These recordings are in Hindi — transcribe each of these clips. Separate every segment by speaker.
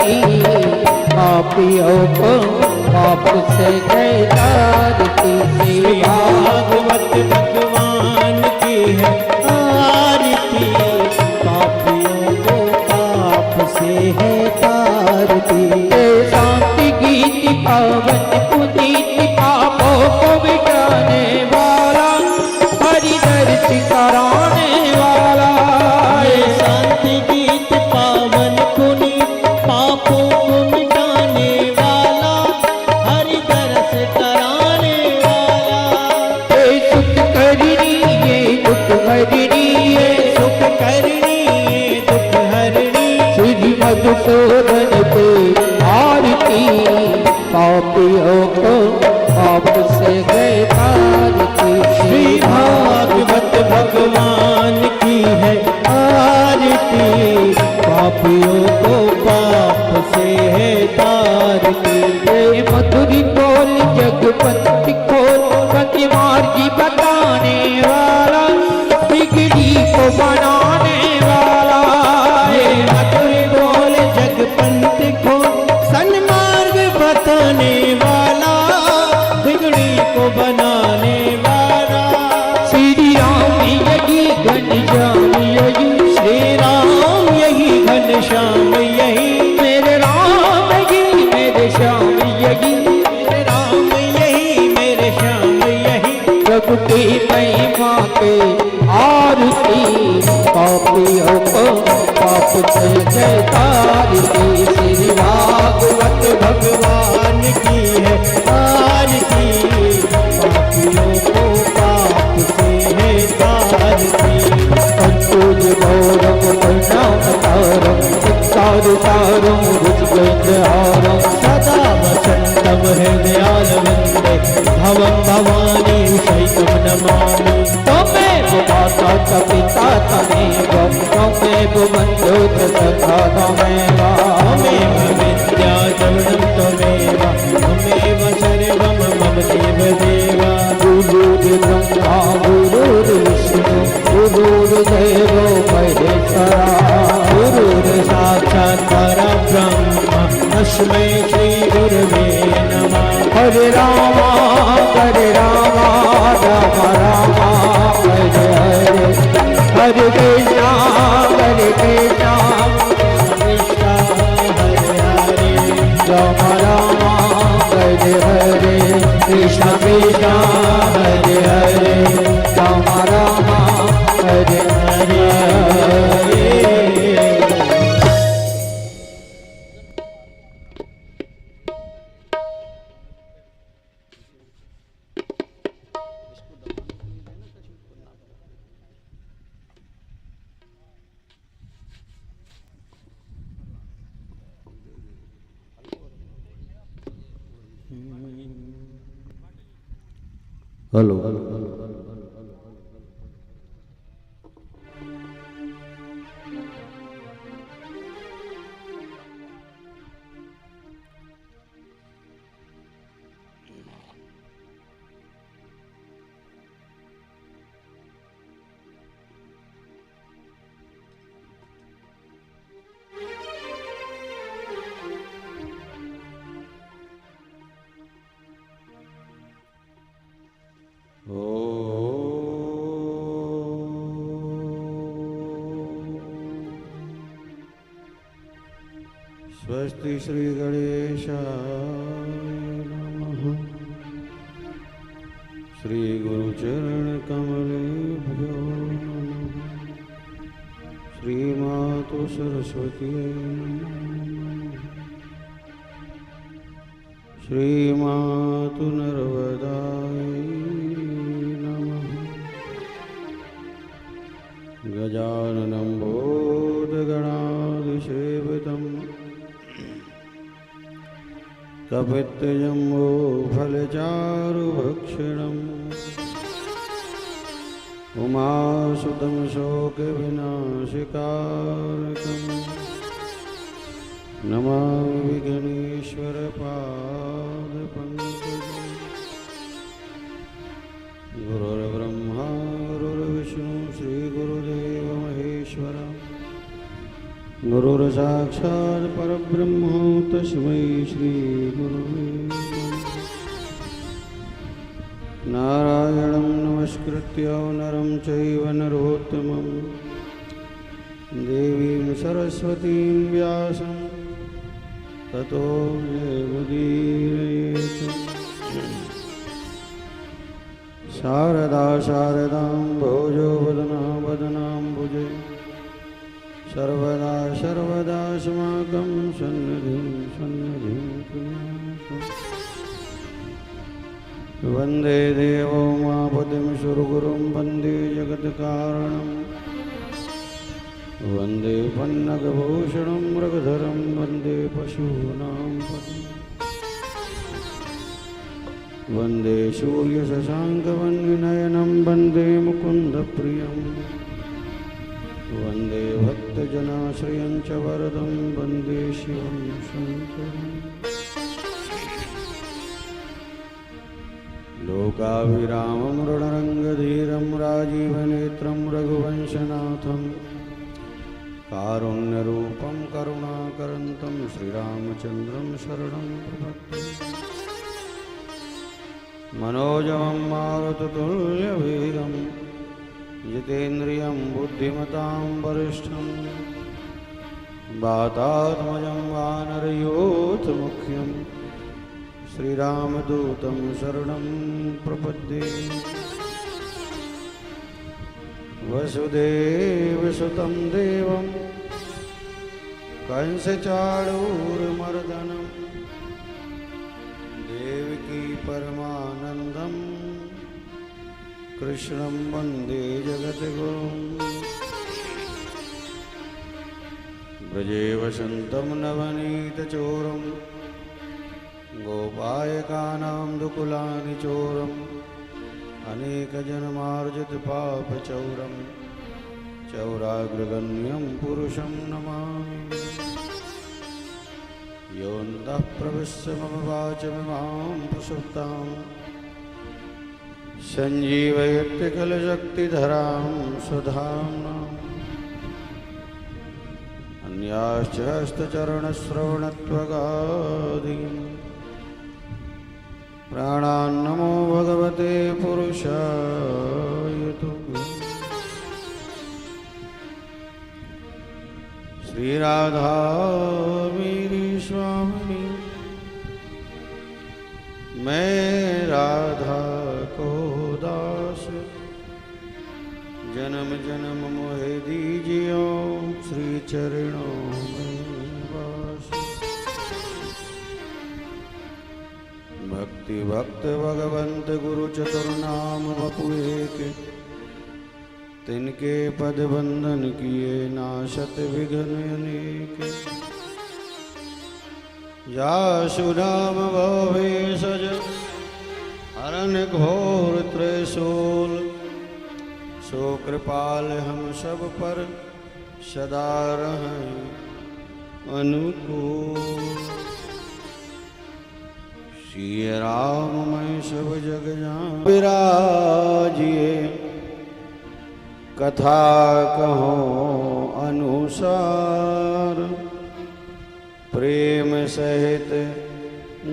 Speaker 1: तारती, पापियों को पाप से गए तारती।
Speaker 2: श्री भागवत भगवान की है आरती, पापियों को पाप से है तारती।
Speaker 1: शांति गीत पावन पुनीत, पापों को मिटाने वाला, हरि दर्श कराने वाला।
Speaker 2: शांति गीत पावन पुनीत, पापों को मिटाने वाला, हरि दर्श कराने वाला।
Speaker 1: ये सुख करनी ये दुख हरनी,
Speaker 2: ये सुख करनी ये दुख हरनी।
Speaker 1: श्री मधुसूदन के आरती, पापियों को पाप से गए तारती।
Speaker 2: श्री भागवत भगवान की है आरती, पापियों को पाप से है तारती।
Speaker 1: ये मधुरी बोल जगपति खोल, सत्य मार्ग बताने वाला, बिगड़ी को बनाने वाला।
Speaker 2: ये मधुरी बोल जगपंत को सन्मार्ग बताने वाला, बिगड़ी को बनाने वाला।
Speaker 1: श्री राम यही घनश्याम यही,
Speaker 2: श्री राम यही घनश्याम यही,
Speaker 1: मेरे राम यही मेरे श्याम यही,
Speaker 2: मेरे राम यही मेरे श्याम यही।
Speaker 1: सबकी महिमा के आरती, पापियों को पाप से गए तारती। श्री
Speaker 2: भागवत भगवान की है आरती, पापियों को पाप से है तारती।
Speaker 1: पंचोज गौरव प्रणाम तारम, संसार तारम भुजगेन्द्रहारम।
Speaker 2: सदा वसंतम हृदयाल वंदे, भवं भवानी शैतम नमामि।
Speaker 1: त्वमेव माता च पिता त्वमेव, त्वमेव बन्धु च सखा त्वमेव।
Speaker 2: त्वमेव विद्या द्रविणं त्वमेव, त्वमेव सर्वं मम देवदेव।
Speaker 1: गुरुर्ब्रह्मा गुरुर्विष्णु गुरुर्देवो महेश्वरा।
Speaker 2: गुरुर्साक्षात् परब्रह्म तस्मै श्री गुरवे नमः।
Speaker 1: हरे राम राम राम हरे हरे, हरे कृष्णा कृष्णा
Speaker 2: कृष्ण हरे हरे,
Speaker 1: राम राम हरे हरे, कृष्ण कृष्ण हरे हरे, राम राम हरे हरे।
Speaker 2: हेलो स्वस्ति श्री गणेशाय नमः। श्री गुरुचरण कमलेभ्यो नमः। श्री मातु सरस्वती नमः। श्री मातु नर्मदाय नमः। गजाननं भूतगणाधिसेवितं कपित्तजम्बो फलचारुभक्षणम् उमासुतं शोकविनाशकारकम् नमामि गणेश्वरपादपङ्कजम्। गुरुर्ब्रह्मा गुरुर्विष्णु श्रीगुरुदेव महेश्वर।
Speaker 3: गुरुर्साक्षात् परब्रह्म तस्मै श्रीगुरवे नमः। नारायणं नमस्कृत्य नरं चैव नरोत्तमं देवीं सरस्वतीं व्यासं ततो जयमुदीरयेत्। शारदा शारदां भोजो वदना वदनाम्बुजे सर्वदा सर्वदास्माकं सन्निधिं सन्निधिं कुर्यात्। वन्दे देवो मापतिं सुरगुरुं वन्दे जगत्कारणं वन्दे पन्नगभूषणं मृगधरं वन्दे पशूनां पतिं वन्दे सूर्यशशाङ्कवन्निनयनं वन्दे मुकुन्दप्रियं वन्दे भक्तजनाश्रयं च वरदं वन्दे शिवं शङ्करम्। लोकाभिरामं रणरङ्गधीरं राजीवनेत्रं रघुवंशनाथं कारुण्यरूपं करुणाकरन्तं श्रीरामचन्द्रं शरणं प्रपद्ये। मनोजवं मारुततुल्यवेगं जितेन्द्रियं बुद्धिमतां वरिष्ठं वातात्मजं वानरयूथमुख्यं श्रीरामदूतं शरणं प्रपद्ये। वसुदेवसुतं देवं कंसचाणूरमर्दनं देवकी परमानन्दं कृष्णं वन्दे जगद्गुरुं। व्रजे वसन्तं नवनीतचोरं गोपायकानां दुकुलानि चोरम् अनेकजन्मार्जितपापचौरं चौराग्रगण्यं पुरुषं नमामि। योऽन्तः प्रविश्य मम वाचमिमां प्रसुप्तां सञ्जीवयत्यखिलशक्तिधरां स्वधाम्ना। अन्याश्च हस्तचरणश्रवणत्वगादीन् प्राणान्नमो भगवते पुरुषाय तुभ्यम्। श्रीराधा मेरी स्वामिनी मैं राधा को दास जन्म जन्म मोहे दीजियो श्री चरणों में वास। भक्ति भक्त भगवंत गुरु चतुर्नाम वपु एक तिनके पद बंधन किए नाशत विघ्न अनेक। जासु नाम भवेशज हरन घोर त्रिशूल सो कृपाल हम सब पर सदा रहें अनुकूल। श्री राम मैं सब जग जान विराजिए कथा कहो अनुसार प्रेम सहित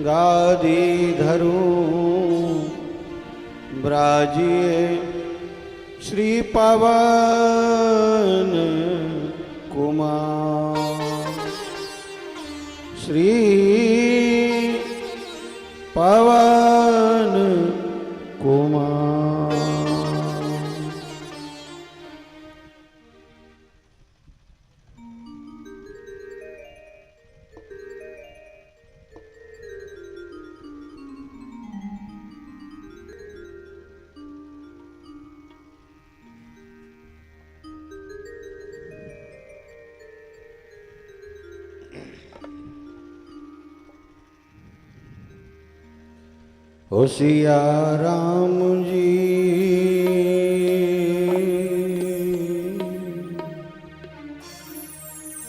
Speaker 3: गादी धरूं ब्राजिए श्री पवन कुमार। श्री पवन कुमार। हो सिया राम जी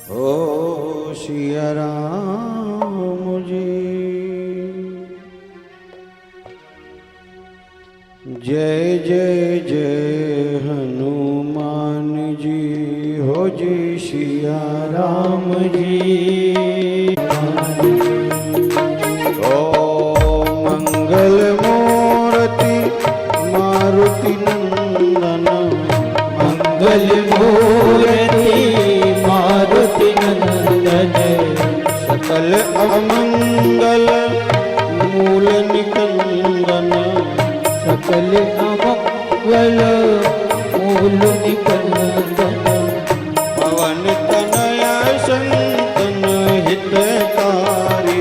Speaker 3: हो सिया राम जी जय जय जय हनुमान जी हो जी सिया राम सकल अमंगल मूल निकंदन
Speaker 1: सकल अमंगल मूल निकंदन
Speaker 3: पवन तनया संतन हितकारी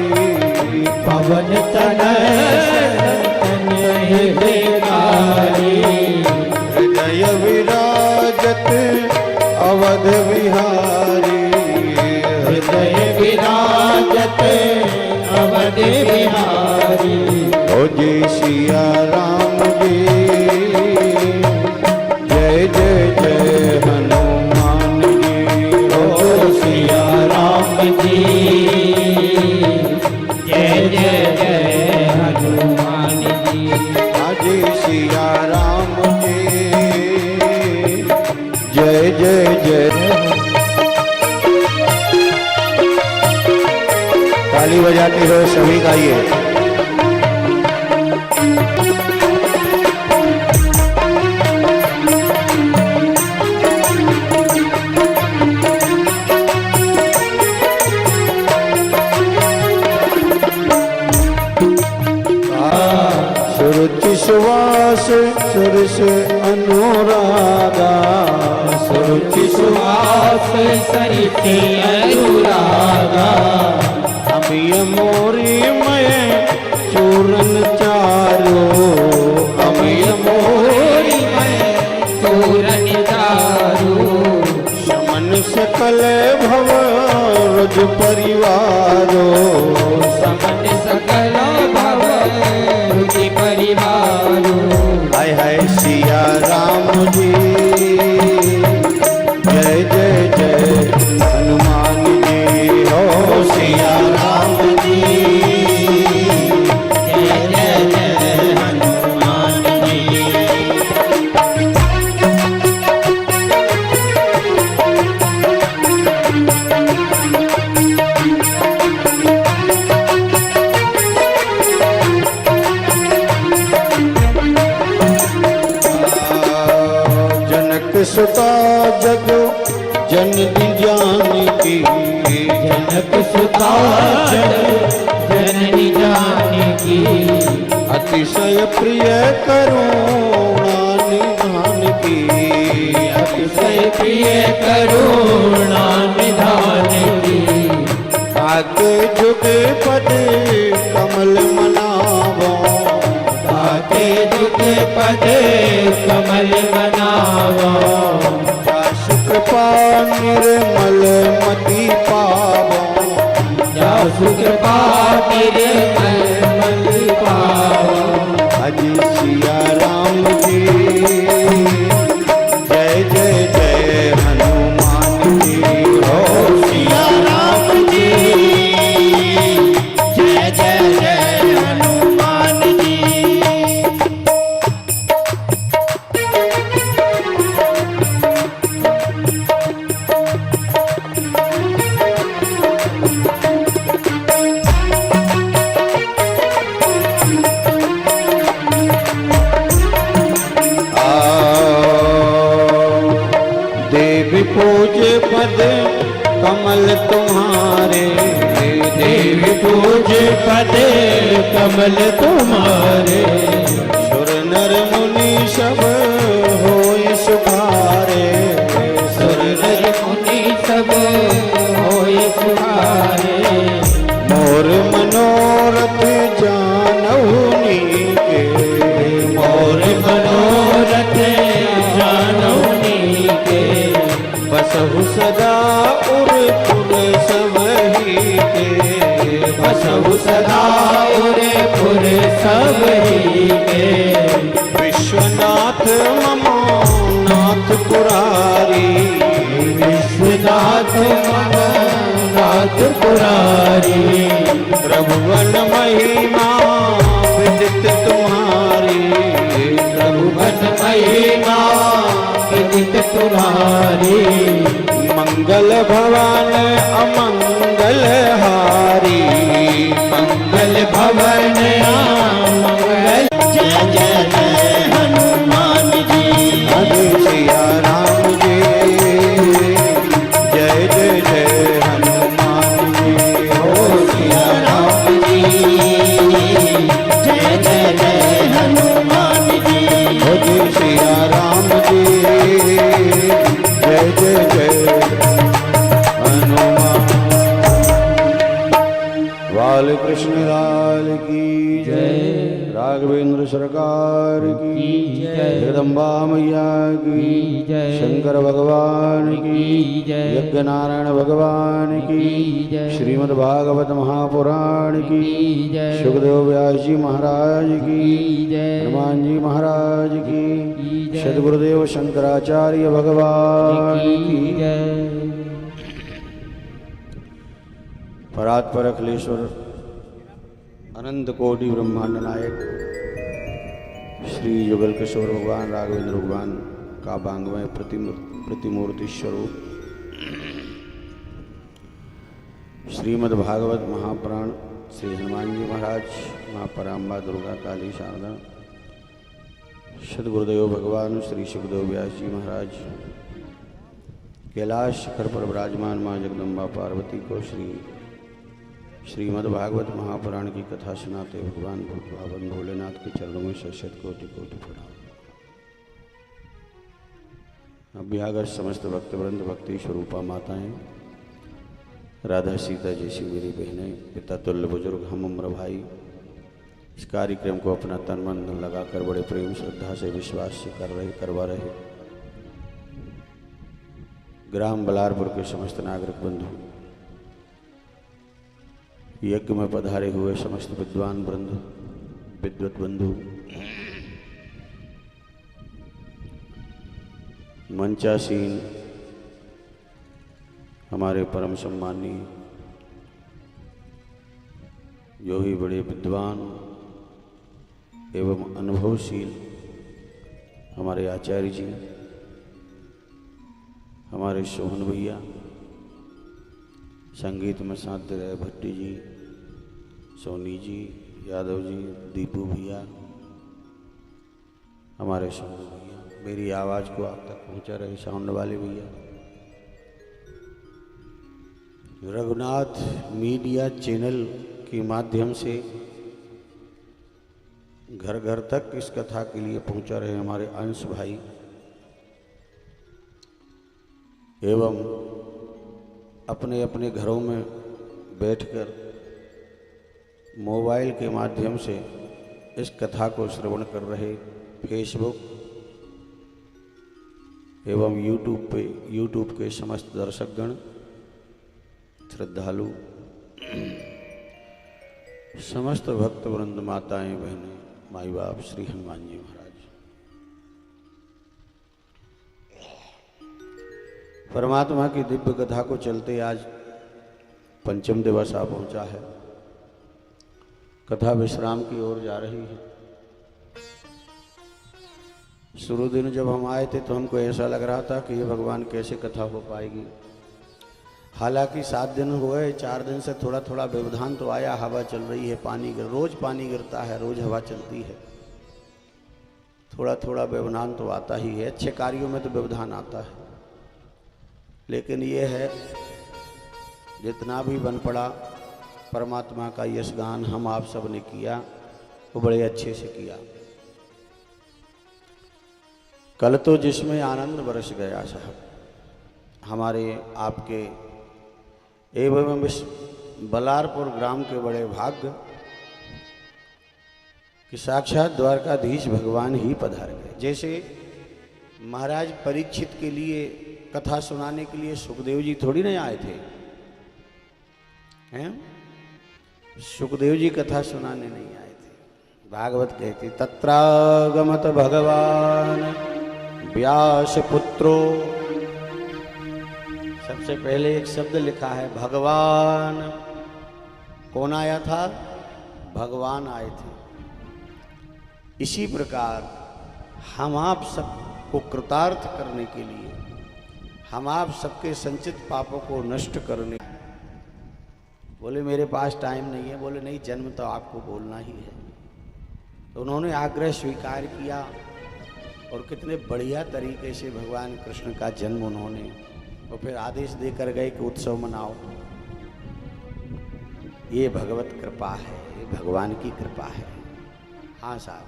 Speaker 1: पवन तनय संतन हितकारी
Speaker 3: हृदय विराजत अवध विहारी
Speaker 1: हृदय विराजत अवध विहारी
Speaker 3: ओ जय सिया राम जी जय जय जय हनुमान जी
Speaker 1: ओ सिया राम जी जय जय जय हनुमान जी
Speaker 3: आज सिया राम जी जय जय जय ताली बजाते हो सभी गाइए सुरुचि सुवास सुरस अनुरागा
Speaker 1: सुरुचि सुहास सरिते अनुरागा
Speaker 3: अमिय मोरी मय चूरन चारो
Speaker 1: अमय मोरी मैं तोरण दारू
Speaker 3: समन सकल भव रज परिवारो
Speaker 1: समन सकल भव रुचि परिवारो
Speaker 3: हाय हाय सिया राम जी जय जय जय हनुमान जी हो सिया राम जी
Speaker 1: जय जय जय हनुमान जी
Speaker 3: जनक सुता जग जन जानकी
Speaker 1: जनक सुता जननी जानकी
Speaker 3: अतिशय प्रिय करुणा निधान की
Speaker 1: अतिशय प्रिय करुणा निधान की
Speaker 3: आके जुगे पद कमल मनावो
Speaker 1: ताके दुख पदे कमल बनावा
Speaker 3: कृपा निर्मल मति पावो
Speaker 1: या सुकृपा निर्मल पावा
Speaker 3: अजी सिया राम जी जय जय जय हनुमान जी हो सिया राम जी
Speaker 1: जय जय जय हनुमान जी
Speaker 3: देवी पूजे पद कमल तुम्हारे
Speaker 1: देवी पूजे पदे कमल तुम्हारे
Speaker 3: सुर नर मुनि सब होय सुखारे
Speaker 1: सुर नर मुनि सब होय सुहारे
Speaker 3: मोर मनोरथ जानहु नीके
Speaker 1: मोर मनोरथ जानो नीके
Speaker 3: बसहु सदा उर पुर सबही के
Speaker 1: बसहु सदा उरे पुर सब ही के
Speaker 3: विश्वनाथ ममो नाथ पुरारी
Speaker 1: विश्वनाथ नाथ पुरारी
Speaker 3: प्रभुवन महिमा विदित तुम्हारी
Speaker 1: प्रभुवन महिमा विदित तुम्हारी
Speaker 3: मंगल भवन अमंगल हारी
Speaker 1: मंगल भवन मंगल जय जय जय हनुमान जी
Speaker 3: हरे सिया राम जी जय जय जय हनुमान जी हो बाल कृष्ण लाल की
Speaker 1: जय।
Speaker 3: राघवेंद्र सरकार की
Speaker 1: जय।
Speaker 3: जगदम्बा मैया की
Speaker 1: जय।
Speaker 3: शंकर भगवान की
Speaker 1: जय।
Speaker 3: यज्ञ नारायण भगवान की
Speaker 1: जय।
Speaker 3: श्रीमद् भागवत महापुराण की
Speaker 1: जय।
Speaker 3: सुखदेव व्यास जी महाराज की
Speaker 1: जय।
Speaker 3: हनुमान जी महाराज की
Speaker 1: जय।
Speaker 3: सद्गुरुदेव शंकराचार्य भगवान की
Speaker 1: जय।
Speaker 3: परात्पर अखिलेश्वर अनंत कोटि ब्रह्मांड नायक श्री युगल किशोर भगवान राघवेंद्र भगवान का बांगमय प्रतिमूर्ति स्वरूप श्रीमद् भागवत महापुराण श्री हनुमान जी महाराज, माँ पराम्बा, दुर्गा, काली, शारदा, सद्गुरुदेव भगवान श्री सुखदेव व्यास जी महाराज, कैलाश शिखर पर विराजमान माँ जगदम्बा पार्वती को श्रीमद् भागवत महापुराण की कथा सुनाते भगवान भगवान भोलेनाथ के चरणों में शत कोटि कोटि प्रणाम। अभ्यागत समस्त भक्तवृंद, भक्ति स्वरूपा माताएं, राधा सीता जैसी मेरी बहनें, पिता तुल्य बुजुर्ग, हम उम्र भाई, इस कार्यक्रम को अपना तन मन धन लगाकर बड़े प्रेम श्रद्धा से विश्वास से करवा रहे ग्राम बलारपुर के समस्त नागरिक बंधु, यज्ञ में पधारे हुए समस्त विद्वान वृंद, विद्वत बंधु, मंचासीन हमारे परम सम्मानीय जो ही बड़े विद्वान एवं अनुभवशील हमारे आचार्य जी, हमारे सोहन भैया, संगीत में साथ दे रहे भट्टी जी, सोनी जी, यादव जी, दीपू भैया, हमारे सोनू भैया, मेरी आवाज़ को आप तक पहुंचा रहे साउंड वाले भैया, रघुनाथ मीडिया चैनल के माध्यम से घर घर तक इस कथा के लिए पहुंचा रहे हमारे अंश भाई एवं अपने अपने घरों में बैठकर मोबाइल के माध्यम से इस कथा को श्रवण कर रहे फेसबुक एवं यूट्यूब के समस्त दर्शकगण, श्रद्धालु, समस्त भक्तवृंद, माताएं, बहनें, माई बाप, श्री हनुमान जी महाराज, परमात्मा की दिव्य कथा को चलते आज पंचम दिवस आ पहुंचा है। कथा विश्राम की ओर जा रही है। शुरू दिन जब हम आए थे तो हमको ऐसा लग रहा था कि ये भगवान कैसे कथा हो पाएगी। हालांकि 7 दिन हुए, 4 दिन से थोड़ा थोड़ा व्यवधान तो आया, हवा चल रही है, रोज पानी गिरता है, रोज हवा चलती है, थोड़ा थोड़ा व्यवधान तो आता ही है। अच्छे कार्यों में तो व्यवधान आता है, लेकिन ये है जितना भी बन पड़ा परमात्मा का यश गान हम आप सब ने किया, वो बड़े अच्छे से किया। कल तो जिसमें आनंद बरस गया साहब, हमारे आपके एवं बलारपुर ग्राम के बड़े भाग्य कि साक्षात द्वारकाधीश भगवान ही पधार गए। जैसे महाराज परीक्षित के लिए कथा सुनाने के लिए सुखदेव जी थोड़ी नहीं आए थे, हैं? सुखदेव जी कथा सुनाने नहीं आए थे। भागवत कहती तत्रागमत भगवान व्यास पुत्रो, सबसे पहले एक शब्द लिखा है भगवान। कौन आया था? भगवान आए थे। इसी प्रकार हम आप सबको कृतार्थ करने के लिए, हम आप सबके संचित पापों को नष्ट करने, बोले मेरे पास टाइम नहीं है, बोले नहीं जन्म तो आपको बोलना ही है। तो उन्होंने आग्रह स्वीकार किया और कितने बढ़िया तरीके से भगवान कृष्ण का जन्म उन्होंने, और फिर आदेश देकर गए कि उत्सव मनाओ। ये भगवत कृपा है, ये भगवान की कृपा है। हाँ साहब,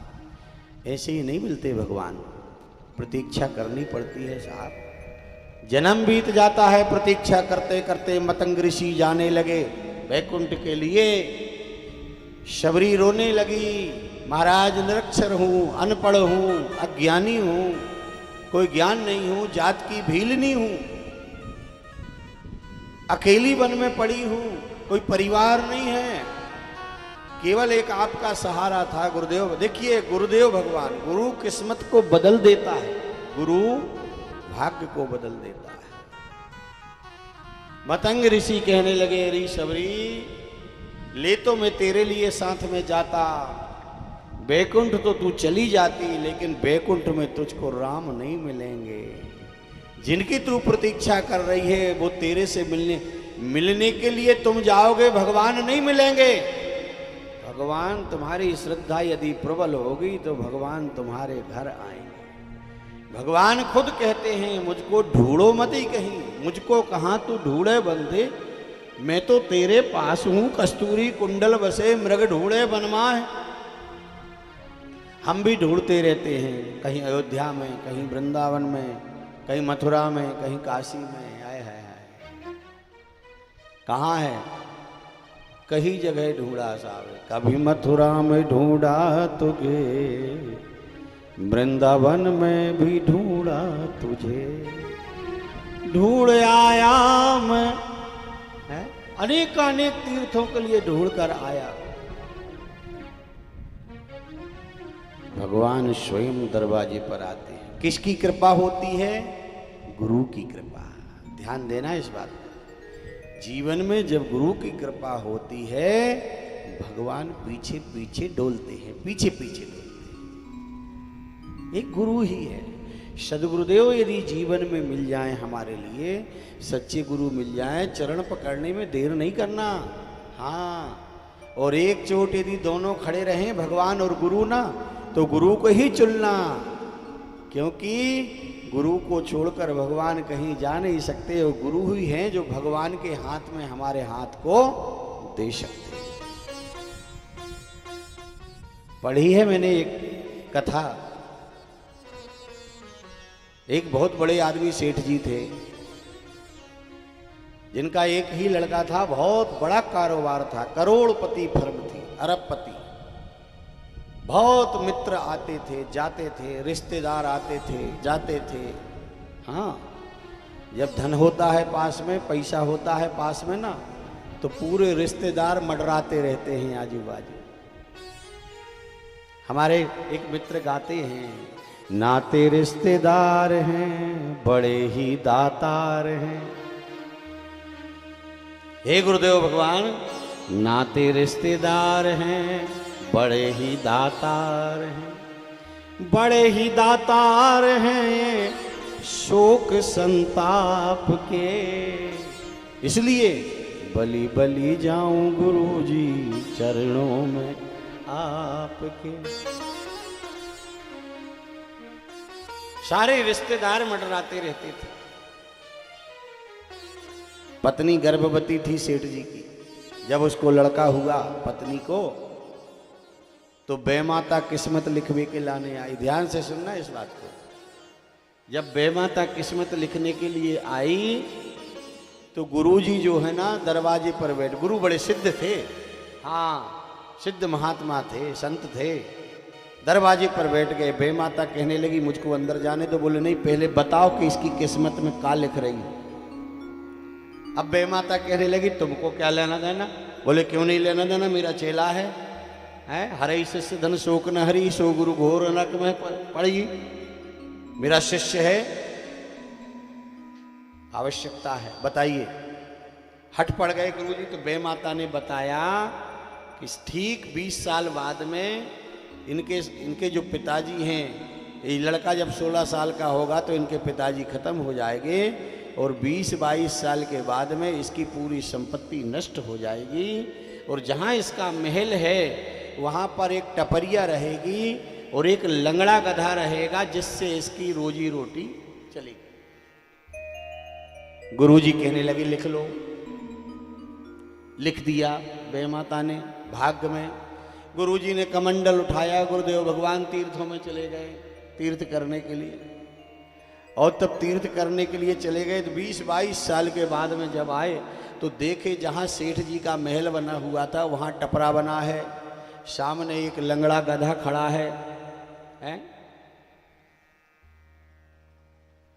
Speaker 3: ऐसे ही नहीं मिलते भगवान, प्रतीक्षा करनी पड़ती है साहब। जन्म बीत जाता है प्रतीक्षा करते करते। मतंग ऋषि जाने लगे वैकुंठ के लिए, शबरी रोने लगी, महाराज निरक्षर हूं, अनपढ़ हूं, अज्ञानी हूं, कोई ज्ञान नहीं हूं, जात की भीलनी हूं, अकेली वन में पड़ी हूं, कोई परिवार नहीं है, केवल एक आपका सहारा था गुरुदेव। देखिए गुरुदेव भगवान, गुरु किस्मत को बदल देता है, गुरु भाग्य को बदल देता है। मतंग ऋषि कहने लगे, री शबरी ले तो मैं तेरे लिए साथ में जाता, बैकुंठ तो तू चली जाती, लेकिन बैकुंठ में तुझको राम नहीं मिलेंगे। जिनकी तू प्रतीक्षा कर रही है वो तेरे से मिलने के लिए तुम जाओगे, भगवान नहीं मिलेंगे। भगवान तुम्हारी श्रद्धा यदि प्रबल होगी तो भगवान तुम्हारे घर आएंगे। भगवान खुद कहते हैं, मुझको ढूंढो मत ही कहीं, मुझको कहाँ तू ढूंढे बंदे, मैं तो तेरे पास हूं, कस्तूरी कुंडल बसे मृग ढूंढे बनमाए। हम भी ढूंढते रहते हैं, कहीं अयोध्या में, कहीं वृंदावन में, कहीं मथुरा में, कहीं काशी में। आए है कहाँ है? कई जगह ढूंढा साहब, कभी मथुरा में ढूंढा तुझे, वृंदावन में भी ढूंढा तुझे, ढूंढ आया मैं, अनेक अनेक तीर्थों के लिए ढूंढ कर आया। भगवान स्वयं दरवाजे पर आते हैं। किसकी कृपा होती है? गुरु की कृपा। ध्यान देना इस बात पर। जीवन में जब गुरु की कृपा होती है, भगवान पीछे पीछे डोलते हैं, पीछे पीछे डोलते हैं। एक गुरु ही है। सदगुरुदेव यदि जीवन में मिल जाए हमारे लिए, सच्चे गुरु मिल जाए, चरण पकड़ने में देर नहीं करना। हाँ, और एक चोट यदि दोनों खड़े रहें, भगवान और गुरु ना, तो गुरु को ही चुनना, क्योंकि गुरु को छोड़कर भगवान कहीं जा नहीं सकते। और गुरु ही हैं जो भगवान के हाथ में हमारे हाथ को दे सकते हैं। पढ़ी है मैंने एक कथा। एक बहुत बड़े आदमी सेठ जी थे, जिनका एक ही लड़का था, बहुत बड़ा कारोबार था, करोड़पति फर्म थी, अरबपति। बहुत मित्र आते थे जाते थे, रिश्तेदार आते थे जाते थे। हाँ, जब धन होता है पास में, पैसा होता है पास में ना, तो पूरे रिश्तेदार मंडराते रहते हैं आजू बाजू। हमारे एक मित्र गाते हैं, नाते रिश्तेदार हैं बड़े ही दातार हैं। हे गुरुदेव भगवान, नाते रिश्तेदार हैं बड़े ही दातार हैं, बड़े ही दातार हैं शोक संताप के। इसलिए बलि बलि जाऊं गुरुजी चरणों में आपके। सारे रिश्तेदार मंडराते रहते थे। पत्नी गर्भवती थी सेठ जी की। जब उसको लड़का हुआ पत्नी को, तो बेमाता किस्मत लिखवे के लाने आई। ध्यान से सुनना इस बात को। जब बेमाता किस्मत लिखने के लिए आई, तो गुरुजी जो है ना दरवाजे पर बैठ, गुरु बड़े सिद्ध थे, हाँ सिद्ध महात्मा थे, संत थे, दरवाजे पर बैठ गए। बेमाता कहने लगी मुझको अंदर जाने दो। बोले नहीं, पहले बताओ कि इसकी किस्मत में क्या लिख रही। अब बेमाता कहने लगी तुमको क्या लेना देना। बोले क्यों नहीं लेना देना, मेरा चेला है, हरि शिष्य धन शोक न हरि, सो गुरु घोर नरक में पड़ी, मेरा शिष्य है, आवश्यकता है, बताइए। हट पड़ गए गुरुजी। तो बेमाता ने बताया कि ठीक 20 साल बाद में इनके जो पिताजी हैं, ये लड़का जब 16 साल का होगा तो इनके पिताजी खत्म हो जाएंगे, और 20-22 साल के बाद में इसकी पूरी संपत्ति नष्ट हो जाएगी, और जहाँ इसका महल है वहाँ पर एक टपरिया रहेगी और एक लंगड़ा गधा रहेगा, जिससे इसकी रोजी रोटी चलेगी। गुरुजी कहने लगे लिख लो। लिख दिया बेमाता ने भाग्य में। गुरुजी ने कमंडल उठाया, गुरुदेव भगवान तीर्थों में चले गए तीर्थ करने के लिए। और तब तीर्थ करने के लिए चले गए तो 20-22 साल के बाद में जब आए तो देखे जहाँ सेठ जी का महल बना हुआ था वहाँ टपरा बना है, सामने एक लंगड़ा गधा खड़ा है, हैं?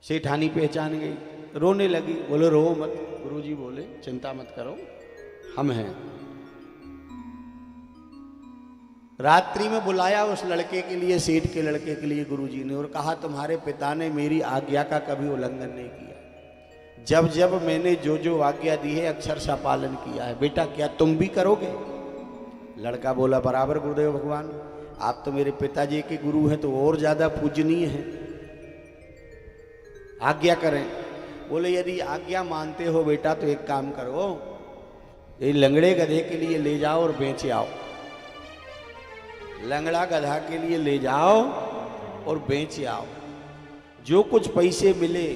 Speaker 3: सेठानी पहचान गई, रोने लगी। बोले रो मत। गुरुजी बोले चिंता मत करो, हम हैं। रात्रि में बुलाया उस लड़के के लिए, सेठ के लड़के के लिए गुरुजी ने, और कहा तुम्हारे पिता ने मेरी आज्ञा का कभी उल्लंघन नहीं किया। जब जब मैंने जो जो आज्ञा दी है अक्षरशः पालन किया है। बेटा क्या तुम भी करोगे? लड़का बोला बराबर गुरुदेव भगवान, आप तो मेरे पिताजी के गुरु हैं तो और ज्यादा पूजनीय हैं, आज्ञा करें। बोले यदि आज्ञा मानते हो बेटा तो एक काम करो, ये लंगड़े गधे के लिए ले जाओ और बेच आओ। लंगड़ा गधा के लिए ले जाओ और बेच आओ। जो कुछ पैसे मिले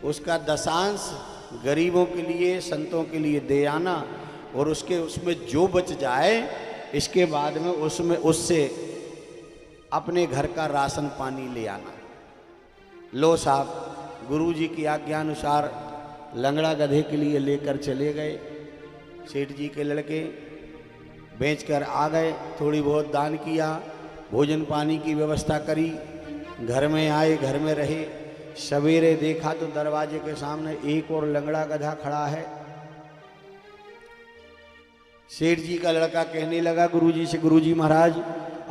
Speaker 3: उसका दशांश गरीबों के लिए, संतों के लिए दे आना, और उसमें जो बच जाए इसके बाद में उससे अपने घर का राशन पानी ले आना। लो साहब, गुरुजी की आज्ञा अनुसार लंगड़ा गधे के लिए लेकर चले गए। सेठ जी के लड़के बेचकर आ गए, थोड़ी बहुत दान किया, भोजन पानी की व्यवस्था करी, घर में आए, घर में रहे। सवेरे देखा तो दरवाजे के सामने एक और लंगड़ा गधा खड़ा है। सेठ जी का लड़का कहने लगा गुरुजी से, गुरुजी महाराज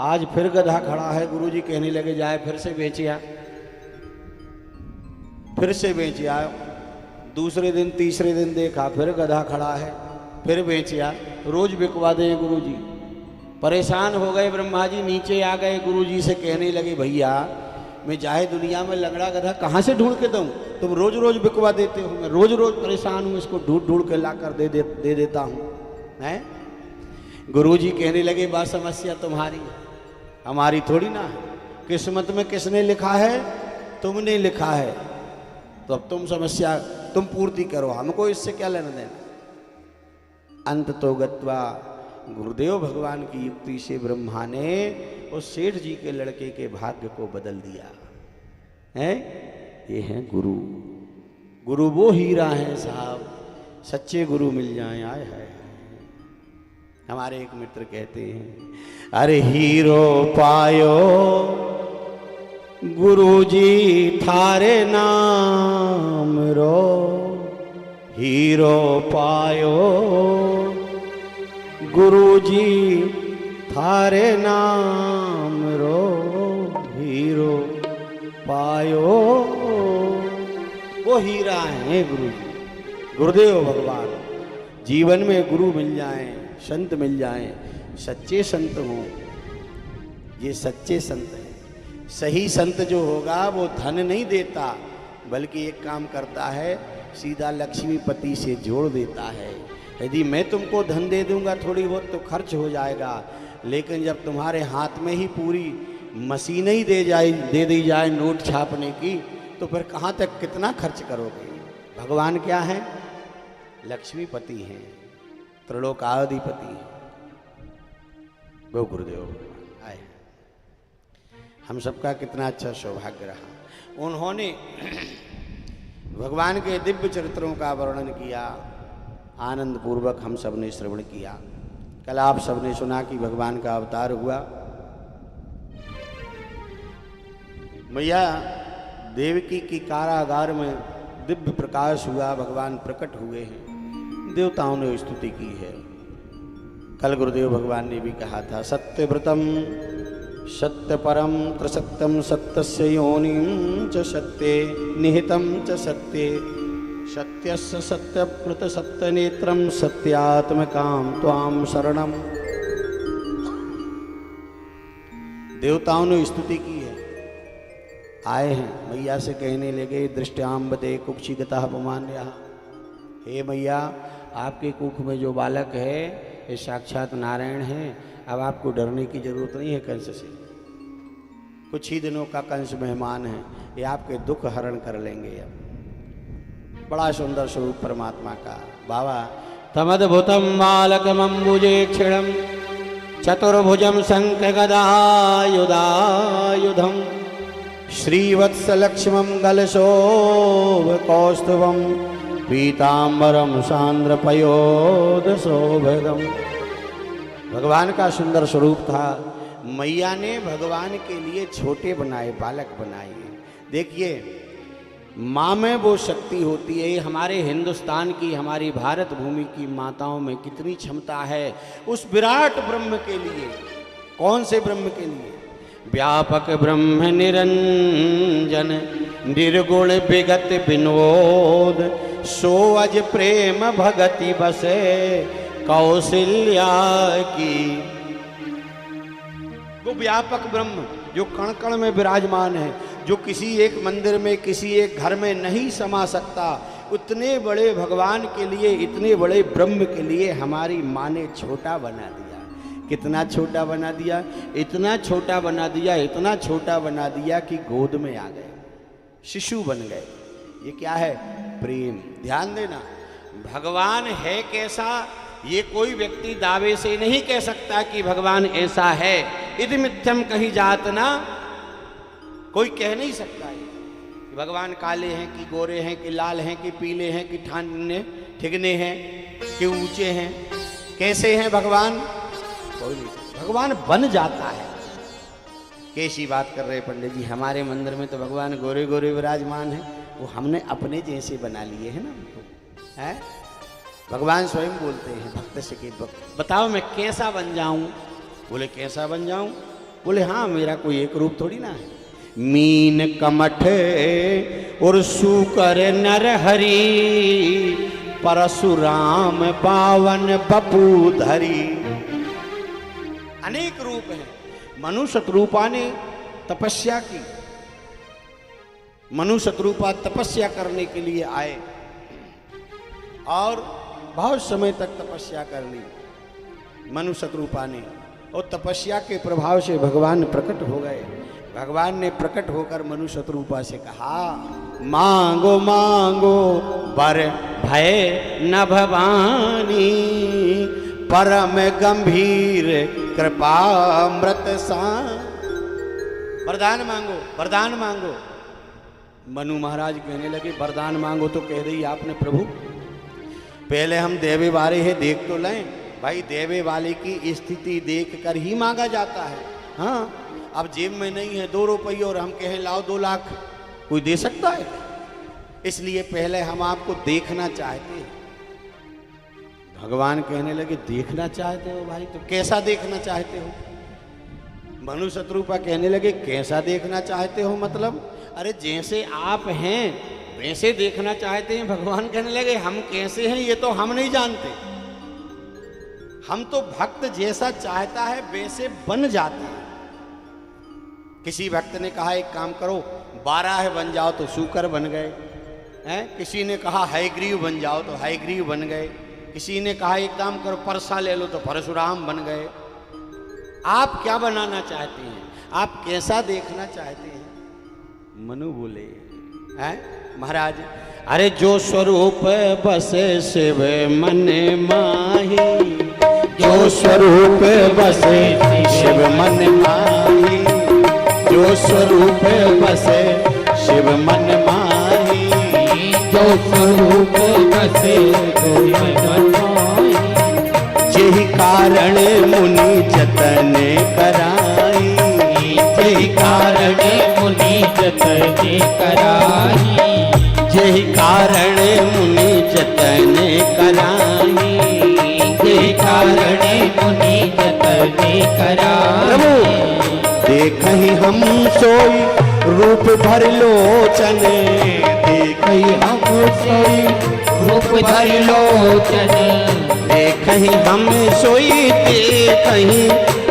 Speaker 3: आज फिर गधा खड़ा है। गुरुजी कहने लगे जाए फिर से बेचे आ, फिर से बेचे आ। दूसरे दिन तीसरे दिन देखा फिर गधा खड़ा है, फिर बेचे आ, रोज बिकवा दे गुरुजी। परेशान हो गए ब्रह्मा जी, नीचे आ गए, गुरुजी से कहने लगे भैया मैं चाहे दुनिया में लंगड़ा गधा कहाँ से ढूंढ के दूं, तुम रोज रोज बिकवा देते हो, मैं रोज रोज परेशान हूं, इसको ढूंढ ढूंढ के लाकर दे देता हूं, हैं? गुरुजी कहने लगे बात समस्या तुम्हारी, हमारी थोड़ी ना है। किस्मत में किसने लिखा है? तुमने लिखा है, तो अब तुम समस्या तुम पूर्ति करो, हमको इससे क्या लेना देना। अंत तो गत्वा गुरुदेव भगवान की युक्ति से ब्रह्मा ने उस सेठ जी के लड़के के भाग्य को बदल दिया है। ये है गुरु। गुरु वो हीरा है साहब, सच्चे गुरु मिल जाएं, आए है। हमारे एक मित्र कहते हैं अरे हीरो पायो गुरुजी थारे नाम रो, हीरो पायो गुरुजी थारे नाम रो, हीरो पायो। वो हीरा है गुरुजी, गुरुदेव भगवान। जीवन में गुरु मिल जाएं, संत मिल जाएं, सच्चे संत हों, ये सच्चे संत हैं। सही संत जो होगा वो धन नहीं देता, बल्कि एक काम करता है, सीधा लक्ष्मीपति से जोड़ देता है। यदि मैं तुमको धन दे दूंगा थोड़ी बहुत तो खर्च हो जाएगा, लेकिन जब तुम्हारे हाथ में ही पूरी मशीन ही दे दी जाए नोट छापने की, तो फिर कहाँ तक कितना खर्च करोगे। भगवान क्या है? लक्ष्मीपति हैं, त्रिलोकाधिपति हैं, वो गुरुदेव आए। हम सबका कितना अच्छा सौभाग्य रहा। उन्होंने भगवान के दिव्य चरित्रों का वर्णन किया, आनंद पूर्वक हम सब ने श्रवण किया। कल आप सब ने सुना कि भगवान का अवतार हुआ। मैया देवकी की कारागार में दिव्य प्रकाश हुआ, भगवान प्रकट हुए हैं, देवताओं ने स्तुति की है। कल गुरुदेव भगवान ने भी कहा था सत्यव्रतम सत्य परम त्रिसत्यम सत्यस्य योनिं च सत्ये निहितं च सत्ये सत्यस्य सत्यप्लुत सत्यनेत्रं सत्यात्मकां त्वां शरणम। देवताओं ने स्तुति की है। आए हैं मैया से कहने लगे दृष्टाम्बते कुक्षिगतः अपमान्यः, हे मैया आपके कुख में जो बालक है ये साक्षात नारायण हैं, अब आपको डरने की जरूरत नहीं है कंस से। कुछ ही दिनों का कंस मेहमान है, ये आपके दुख हरण कर लेंगे। अब बड़ा सुंदर स्वरूप परमात्मा का। बाबा तमद्भुतम बालकमंबुजे क्षिणम चतुर्भुजम शंख गदायुधायुधम श्रीवत्सलक्ष्मं गलशोभ कौस्तुभम पीताम्बरम सांद्रपयोदशोभगम। भगवान का सुंदर स्वरूप था। मैया ने भगवान के लिए छोटे बनाए, बालक बनाए। देखिए, माँ में वो शक्ति होती है। हमारे हिंदुस्तान की, हमारी भारत भूमि की माताओं में कितनी क्षमता है उस विराट ब्रह्म के लिए। कौन से ब्रह्म के लिए? व्यापक ब्रह्म निरंजन, निर्गुण विगत विनोद, सो अज प्रेम भगति बसे कौशल्या की। वो व्यापक ब्रह्म जो कण कण में विराजमान है, जो किसी एक मंदिर में, किसी एक घर में नहीं समा सकता, उतने बड़े भगवान के लिए, इतने बड़े ब्रह्म के लिए हमारी माँ ने छोटा बना दिया। कितना छोटा बना दिया? इतना छोटा बना दिया, इतना छोटा बना दिया कि गोद में आ गए, शिशु बन गए। ये क्या है? प्रेम। ध्यान देना, भगवान है कैसा ये कोई व्यक्ति दावे से नहीं कह सकता कि भगवान ऐसा है। इति मिथ्यम कही जात ना, कोई कह नहीं सकता है कि भगवान काले हैं कि गोरे हैं कि लाल हैं कि पीले हैं कि ठाने ठिगने हैं कि ऊंचे हैं। कैसे हैं भगवान? कोई नहीं। भगवान बन जाता है। कैसी बात कर रहे पंडित जी? हमारे मंदिर में तो भगवान गोरे गोरे विराजमान है, वो हमने अपने जैसे बना लिए हैं ना उनको, है? भगवान स्वयं बोलते हैं भक्त से कि बताओ मैं कैसा बन जाऊं? बोले कैसा बन जाऊं? बोले हाँ, मेरा कोई एक रूप थोड़ी ना है। मीन कमठ और सुकर नर हरि, परशुराम पावन बपू धरी। अनेक रूप हैं। मनु शत्रुपा ने तपस्या की। मनु शत्रुपा तपस्या करने के लिए आए और बहुत समय तक तपस्या कर ली मनु शत्रुपा ने, और तपस्या के प्रभाव से भगवान प्रकट हो गए। भगवान ने प्रकट होकर मनु शत्रुपा से कहा, मांगो मांगो वर भय न भवानी, परम गंभीर कृपामृत सा। वरदान मांगो, वरदान मांगो। मनु महाराज कहने लगे, वरदान मांगो तो कह रही आपने प्रभु, पहले हम देवे वाले हैं देख तो लें। भाई, देवे वाले की स्थिति देख कर ही मांगा जाता है। हाँ, अब जेब में नहीं है 2 रुपये और हम कहें लाओ 2 लाख, कोई दे सकता है? इसलिए पहले हम आपको देखना चाहते हैं। भगवान कहने लगे, देखना चाहते हो भाई? तो कैसा देखना चाहते हो? मनु शत्रुपा कहने लगे, कैसा देखना चाहते हो मतलब? अरे जैसे आप हैं वैसे देखना चाहते हैं। भगवान कहने लगे, हम कैसे हैं ये तो हम नहीं जानते। हम तो भक्त जैसा चाहता है वैसे बन जाते हैं। किसी भक्त ने कहा एक काम करो, 12 बन जाओ तो शूकर बन गए हैं। किसी ने कहा हयग्रीव बन जाओ तो हयग्रीव बन गए। किसी ने कहा एक काम करो, परसा ले लो तो परशुराम बन गए। आप क्या बनाना चाहते हैं? आप कैसा देखना चाहते हैं? मनु बोले, हैं महाराज, अरे जो स्वरूप बसे शिव मन माही, जो स्वरूप बसे शिव मन माही, जो स्वरूप बसे शिव मन माही,
Speaker 1: जो स्वरूप बसे शिव मन माही,
Speaker 3: यही कारण मुनि जतन कराई,
Speaker 1: यही कारण मुनि जतन कराई,
Speaker 3: यही कारण मुनि जतन कराई,
Speaker 1: यही कारण मुनि जतन कराई।
Speaker 3: प्रभु देखहि हम सोई रूप भर लोचन, देखहि हम सोई
Speaker 1: रूप धर लोचन,
Speaker 3: देखहि हम सोई, देखहि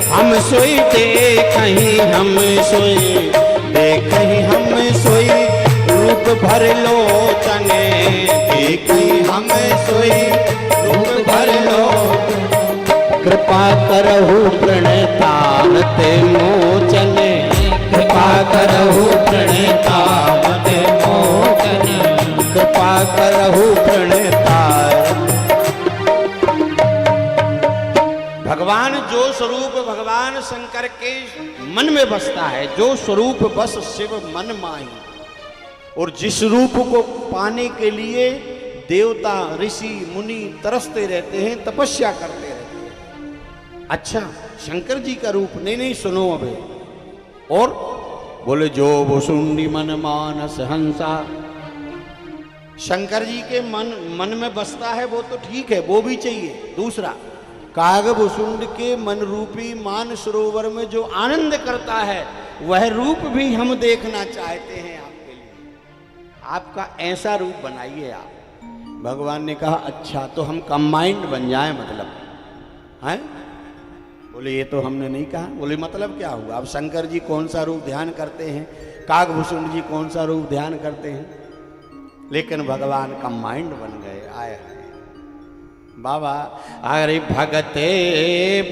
Speaker 3: हम सोई, देखहि हम सोई, देखहि हम सोई रूप भर लोचन, देखहि हम सोई रूप भर लोचन। कृपा करहु प्रणतावत मोचन, कृपा करहु प्रणतावत मोचन, कृपा करहु प्रणता। भगवान जो स्वरूप भगवान शंकर के मन में बसता है, जो स्वरूप बस शिव मन माही, और जिस रूप को पाने के लिए देवता ऋषि मुनि तरसते रहते हैं, तपस्या करते रहते हैं, अच्छा, शंकर जी का रूप? नहीं नहीं, सुनो अबे। और बोले जो भुसुंडी मन मानस हंसा, शंकर जी के मन में बसता है वो तो ठीक है, वो भी चाहिए। दूसरा, काग भुसुंड के मन रूपी मान सरोवर में जो आनंद करता है वह रूप भी हम देखना चाहते हैं आपके लिए, आपका ऐसा रूप बनाइए आप। भगवान ने कहा अच्छा, तो हम कंबाइंड बन जाए मतलब, हैं? बोले ये तो हमने नहीं कहा। बोले मतलब क्या हुआ? अब शंकर जी कौन सा रूप ध्यान करते हैं, कागभूषण जी कौन सा रूप ध्यान करते हैं, लेकिन भगवान कंबाइंड बन गए। आए बाबा, अरे भगते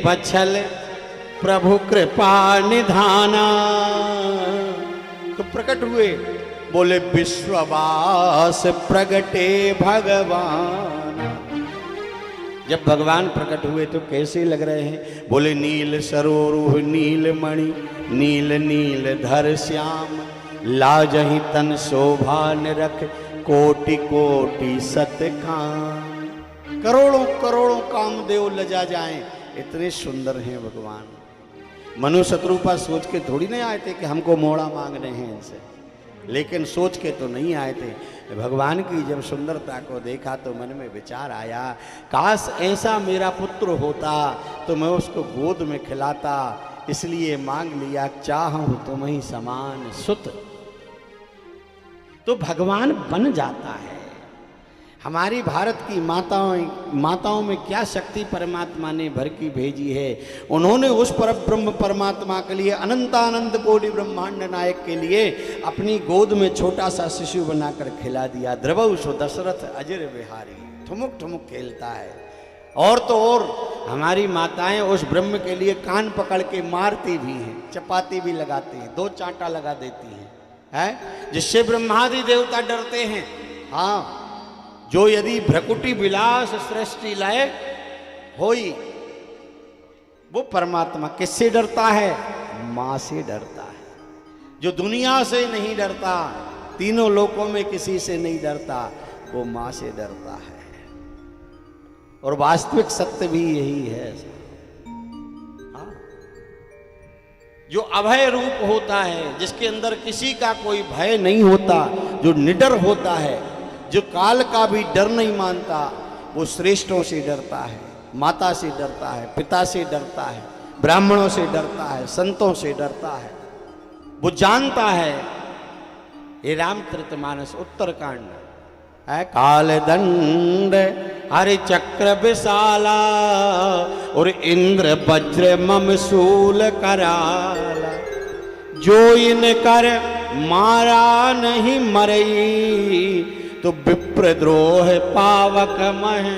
Speaker 3: बछल प्रभु कृपा निधाना, तो प्रकट हुए। बोले विश्ववास प्रगटे भगवान। जब भगवान प्रकट हुए तो कैसे लग रहे हैं? बोले नील सरोरुह नील मणि, नील नील धर श्याम, लाजहि तन शोभा निरख, कोटि कोटि सत काम। करोड़ों करोड़ों कामदेव लजा जाएं, इतने सुंदर हैं भगवान। मनु शत्रुपा सोच के थोड़ी नहीं आए थे कि हमको मोड़ा मांगने हैं इनसे, लेकिन सोच के तो नहीं आए थे। भगवान की जब सुंदरता को देखा तो मन में विचार आया, काश ऐसा मेरा पुत्र होता तो मैं उसको गोद में खिलाता, इसलिए मांग लिया चाहूं तुम्हीं समान सुत। तो भगवान बन जाता है। हमारी भारत की माताओं में क्या शक्ति परमात्मा ने भर की भेजी है। उन्होंने उस पर ब्रह्म परमात्मा के लिए, अनंतानंद कोटि ब्रह्मांड नायक के लिए अपनी गोद में छोटा सा शिशु बनाकर खिला दिया। द्रवौ सो दशरथ अजर बिहारी, ठुमुक ठुमुक खेलता है। और तो और हमारी माताएं उस ब्रह्म के लिए कान पकड़ के मारती भी हैं, चपाती भी लगाती हैं, 2 चांटा लगा देती हैं, है? जिससे ब्रह्मादि देवता डरते हैं। हाँ, जो यदि भ्रकुटी विलास सृष्टि लायक होई, वो परमात्मा किससे डरता है? माँ से डरता है। जो दुनिया से नहीं डरता, तीनों लोकों में किसी से नहीं डरता, वो माँ से डरता है। और वास्तविक सत्य भी यही है। हाँ? जो अभय रूप होता है, जिसके अंदर किसी का कोई भय नहीं होता, जो निडर होता है, जो काल का भी डर नहीं मानता, वो श्रेष्ठों से डरता है, माता से डरता है, पिता से डरता है, ब्राह्मणों से डरता है, संतों से डरता है। वो जानता है। ये रामचरितमानस उत्तरकांड है। काल दंड हरि चक्र विशाला, और इंद्र वज्र मम शूल कराला, जो इन कर मारा नहीं मरई, तो विप्रद्रोह पावक मह।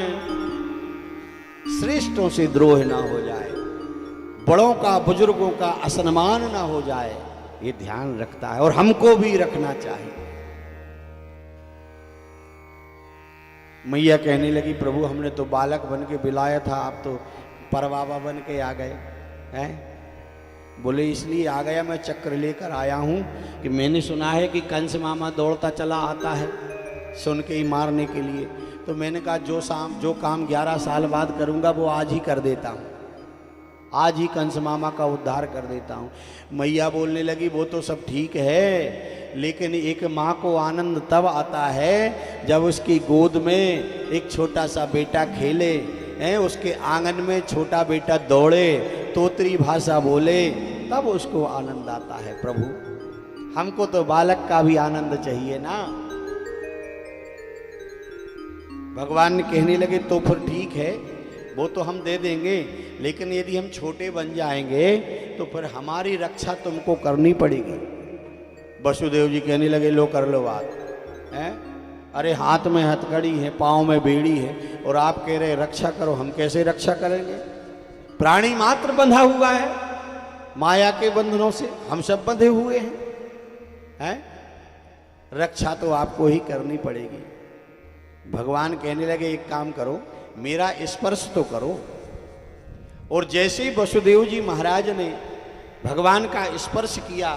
Speaker 3: श्रेष्ठों से द्रोह ना हो जाए, बड़ों का बुजुर्गों का असम्मान ना हो जाए, ये ध्यान रखता है और हमको भी रखना चाहिए। मैया कहने लगी, प्रभु हमने तो बालक बन के बिलाया था, आप तो परबाबा बन के आ गए हैं। बोले इसलिए आ गया, मैं चक्र लेकर आया हूं कि मैंने सुना है कि कंस मामा दौड़ता चला आता है सुन के ही मारने के लिए। तो मैंने कहा जो काम 11 साल बाद करूंगा वो आज ही कर देता हूँ, आज ही कंस मामा का उद्धार कर देता हूँ। मैया बोलने लगी, वो तो सब ठीक है, लेकिन एक माँ को आनंद तब आता है जब उसकी गोद में एक छोटा सा बेटा खेले, हैं, उसके आंगन में छोटा बेटा दौड़े, तोतरी भाषा बोले, तब उसको आनंद आता है। प्रभु हमको तो बालक का भी आनंद चाहिए ना। भगवान कहने लगे, तो फिर ठीक है, वो तो हम दे देंगे, लेकिन यदि हम छोटे बन जाएंगे तो फिर हमारी रक्षा तुमको करनी पड़ेगी। वसुदेव जी कहने लगे, लो कर लो बात, हैं? अरे हाथ में हथकड़ी है, पाँव में बेड़ी है, और आप कह रहे रक्षा करो, हम कैसे रक्षा करेंगे? प्राणी मात्र बंधा हुआ है माया के बंधनों से, हम सब बंधे हुए हैं? रक्षा तो आपको ही करनी पड़ेगी। भगवान कहने लगे, एक काम करो, मेरा स्पर्श तो करो। और जैसे ही वसुदेव जी महाराज ने भगवान का स्पर्श किया,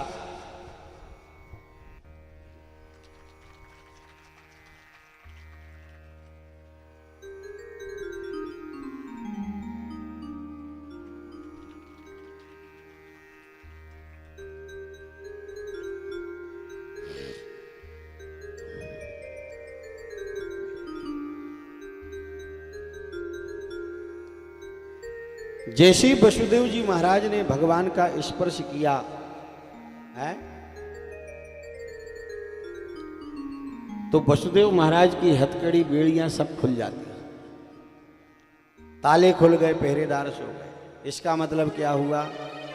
Speaker 3: जैसे ही वसुदेव जी महाराज ने भगवान का स्पर्श किया है, तो वसुदेव महाराज की हथकड़ी बेड़ियां सब खुल जाती, ताले खुल गए, पहरेदार सो गए। इसका मतलब क्या हुआ?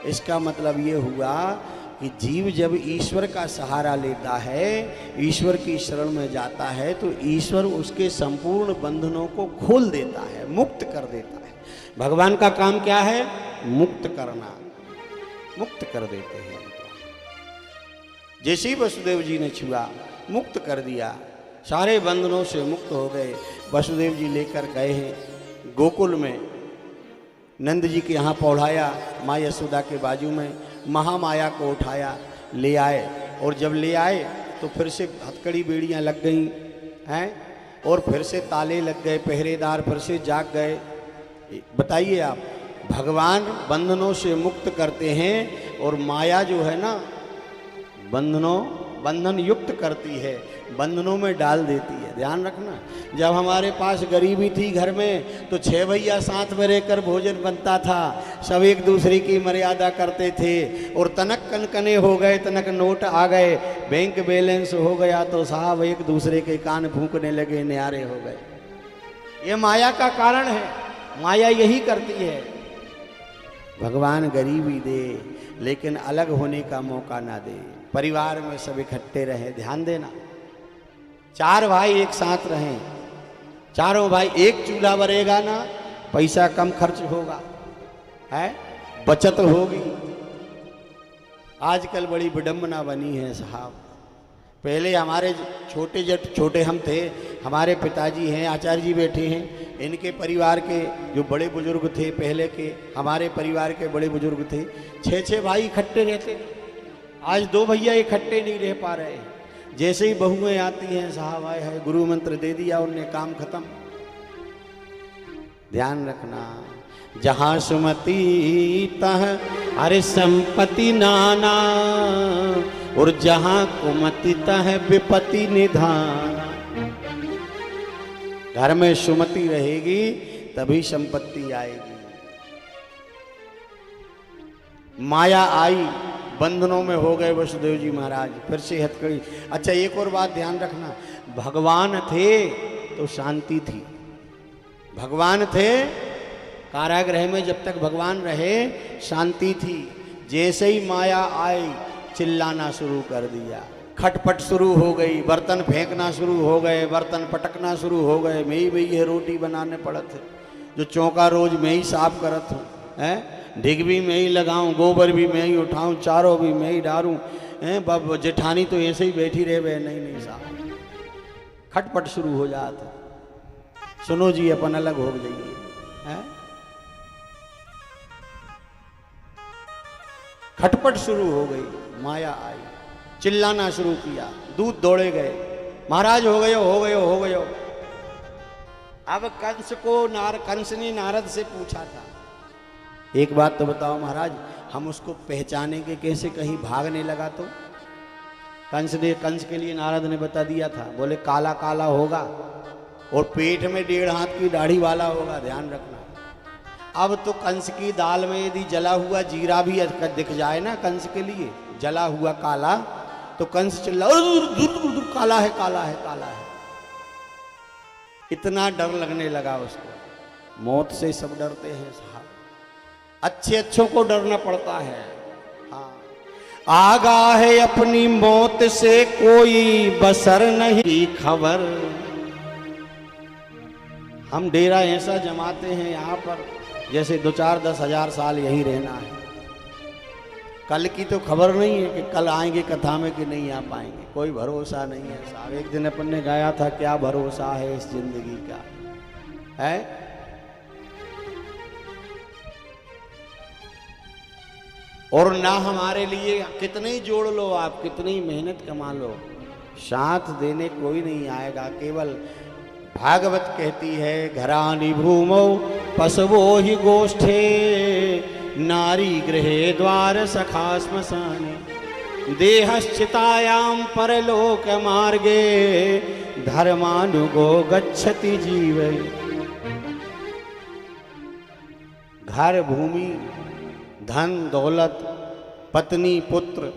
Speaker 3: इसका मतलब ये हुआ कि जीव जब ईश्वर का सहारा लेता है, ईश्वर की शरण में जाता है, तो ईश्वर उसके संपूर्ण बंधनों को खोल देता है, मुक्त कर देता है। भगवान का काम क्या है? मुक्त करना, मुक्त कर देते हैं। जैसे ही वसुदेव जी ने छुआ, मुक्त कर दिया, सारे बंधनों से मुक्त हो गए। वसुदेव जी लेकर गए हैं गोकुल में, नंद जी के यहाँ पौढ़ाया, माँ यशोदा के बाजू में, महामाया को उठाया, ले आए। और जब ले आए तो फिर से हथकड़ी बेड़ियाँ लग गई हैं, और फिर से ताले लग गए, पहरेदार फिर से जाग गए। बताइए आप, भगवान बंधनों से मुक्त करते हैं और माया जो है ना, बंधन युक्त करती है, बंधनों में डाल देती है। ध्यान रखना, जब हमारे पास गरीबी थी घर में, तो 6 भैया साथ में रहकर भोजन बनता था, सब एक दूसरे की मर्यादा करते थे। और तनक कनकने हो गए, तनक नोट आ गए, बैंक बैलेंस हो गया, तो साहब एक दूसरे के कान फूंकने लगे, न्यारे हो गए। ये माया का कारण है, माया यही करती है। भगवान गरीबी दे, लेकिन अलग होने का मौका ना दे। परिवार में सब इकट्ठे रहे, ध्यान देना। 4 भाई एक साथ रहें, चारों भाई एक चूल्हा बरेगा ना, पैसा कम खर्च होगा, है बचत होगी। आजकल बड़ी विडंबना बनी है साहब। पहले हमारे छोटे हम थे, हमारे पिताजी हैं, आचार्य जी बैठे हैं, इनके परिवार के जो बड़े बुजुर्ग थे पहले के, हमारे परिवार के बड़े बुजुर्ग थे, 6 भाई इकट्ठे रहते। आज 2 भैया इकट्ठे नहीं रह पा रहे। जैसे ही बहुएं आती हैं, साहब आए है, गुरु मंत्र दे दिया, उनने काम खत्म। ध्यान रखना, जहां सुमति तह अरे संपत्ति नाना, और जहां कुमति तह विपत्ति निधान। घर में सुमति रहेगी तभी संपत्ति आएगी। माया आई, बंधनों में हो गए वसुदेव जी महाराज, फिर से हथकड़ी। अच्छा, एक और बात ध्यान रखना, भगवान थे तो शांति थी। भगवान थे, कारागृह में जब तक भगवान रहे शांति थी। जैसे ही माया आई, चिल्लाना शुरू कर दिया, खटपट शुरू हो गई, बर्तन फेंकना शुरू हो गए, बर्तन पटकना शुरू हो गए। मैं ही है रोटी बनाने पड़त है, जो चौका रोज मैं ही साफ करत हूँ, है ढिग भी मैं ही लगाऊं, गोबर भी मैं ही उठाऊं, चारों भी मैं ही डालूं, बब जेठानी तो ऐसे ही बैठी रहे वे, नहीं साहब, खटपट शुरू हो जाता। सुनो जी, अपन अलग हो जाइए, हैं खटपट शुरू हो गई, माया आई, चिल्लाना शुरू किया, दूध दौड़े गए, महाराज हो गए हो गए हो गए। अब कंस ने नारद से पूछा था, एक बात तो बताओ महाराज, हम उसको पहचानेंगे कैसे? कहीं भागने लगा तो? कंस के लिए नारद ने बता दिया था, बोले काला काला होगा और पेट में 1.5 हाथ की दाढ़ी वाला होगा, ध्यान रखना। अब तो कंस की दाल में यदि जला हुआ जीरा भी दिख जाए ना कंस के लिए, जला हुआ काला, तो कंस चिल्ला, काला है काला है काला है। इतना डर लगने लगा उसको। मौत से सब डरते हैं साहब, अच्छों को डरना पड़ता है। हाँ, आगा है अपनी मौत से कोई बसर नहीं खबर। हम डेरा ऐसा जमाते हैं यहाँ पर जैसे 2-4-10 हजार साल यही रहना है। कल की तो खबर नहीं है कि कल आएंगे कथा में कि नहीं आ पाएंगे, कोई भरोसा नहीं है साहब। एक दिन अपन ने गाया था, क्या भरोसा है इस जिंदगी का, है और ना हमारे लिए कितने ही जोड़ लो आप, कितनी मेहनत कमा लो, साथ देने कोई नहीं आएगा। केवल भागवत कहती है, घरानी भूमौ पशवो ही गोष्ठे, नारी गृहे द्वार सखा श्मशाने, देहश्चितायाम परलोक मार्गे, धर्मानुगो गच्छति जीव। घर भूमि धन दौलत पत्नी पुत्र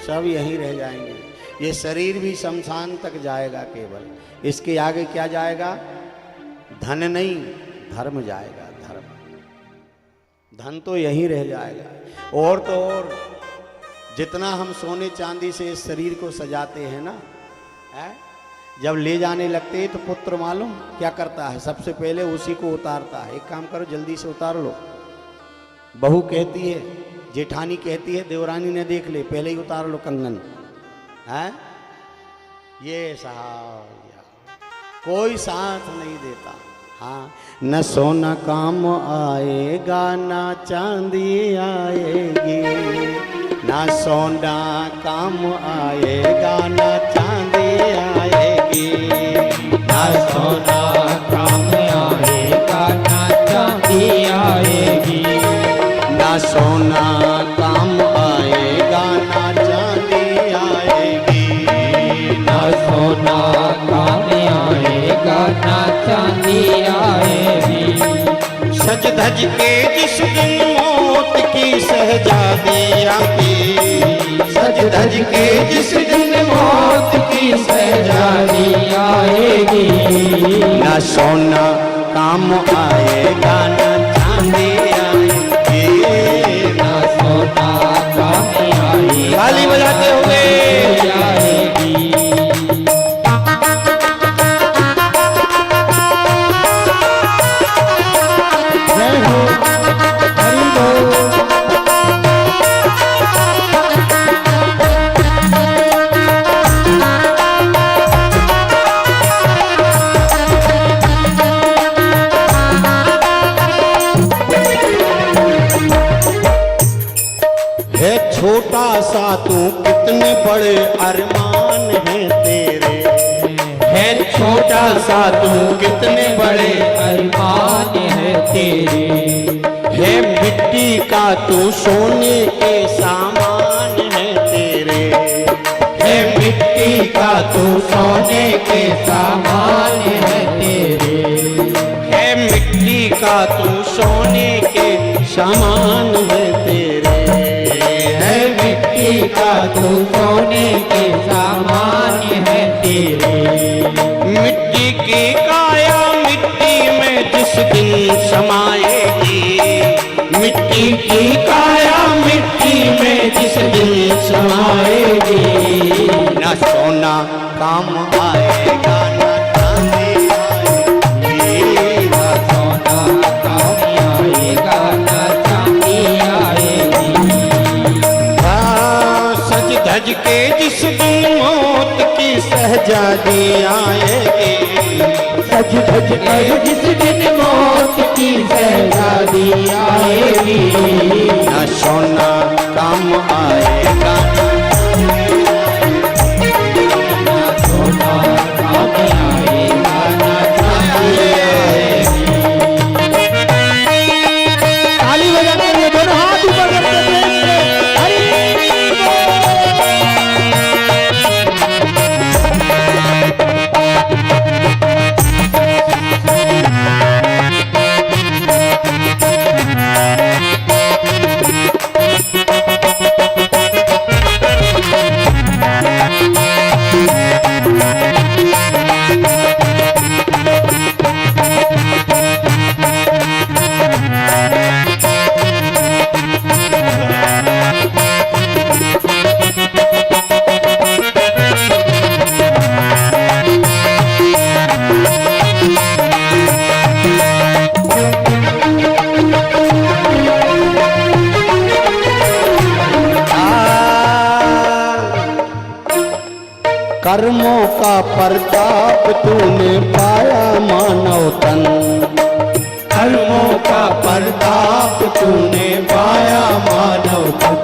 Speaker 3: सब यहीं रह जाएंगे। ये शरीर भी शमशान तक जाएगा केवल, इसके आगे क्या जाएगा? धन नहीं, धर्म जाएगा। धन तो यहीं रह जाएगा। और तो और जितना हम सोने चांदी से इस शरीर को सजाते हैं ना, है? जब ले जाने लगते हैं तो पुत्र मालूम क्या करता है? सबसे पहले उसी को उतारता है। एक काम करो, जल्दी से उतार लो। बहू कहती है, जेठानी कहती है, देवरानी ने देख ले, पहले ही उतार लो कंगन, है? ये साहब कोई साथ नहीं देता। हाँ, न सोना काम आएगा ना चांदी आएगी, ना सोना काम आएगा ना चांदी आएगी,
Speaker 1: ना सोना काम आएगा ना चांदी आएगी,
Speaker 3: ना सोना काम आएगा ना चांदी आएगी,
Speaker 1: ना सोना काम आएगा ना चांदी आएगी।
Speaker 3: सज धज के जिस दिन मौत की शहजादी आती, सज धज के जिस दिन
Speaker 1: मौत की शहजादी आएगी,
Speaker 3: ना सोना काम आएगा ना चांदी आएगी,
Speaker 1: ना सोना काम आएगा
Speaker 3: ताली बजाते हुए
Speaker 1: आएगी। जय हो, हरि बोल।
Speaker 3: है छोटा सा तू कितने बड़े अरमान हैं तेरे,
Speaker 1: है छोटा सा तू कितने बड़े अरमान है तेरे,
Speaker 3: है मिट्टी का तू सोने के सामान है तेरे,
Speaker 1: है मिट्टी का तू सोने के सामान है तेरे,
Speaker 3: है मिट्टी का तू सोने के सामान है तेरे,
Speaker 1: है मिट्टी का तू सोने के सामान है तेरे।
Speaker 3: मिट्टी की काया मिट्टी में जिस दिन समाएगी,
Speaker 1: मिट्टी की काया मिट्टी में जिस दिन समाएगी,
Speaker 3: ना सोना काम आएगा ना चांदी आएगी,
Speaker 1: ना सोना काम आएगा ना चांदी आएगी।
Speaker 3: हाँ, सज धज के जिस दिन मौत की शहजादी आएगी,
Speaker 1: सज धज कर जिस दिन मौत की शहजादी आएगी,
Speaker 3: ना सोना काम आएगा
Speaker 1: ना सोना काम आएगा ना चांदी आएगी। ताली बजाते हुए दोनों हाथ ऊपर करके प्रेम से हरि
Speaker 3: कर्मों का प्रताप तूने पाया मानव तन,
Speaker 1: कर्मों का प्रताप तूने पाया मानव तन,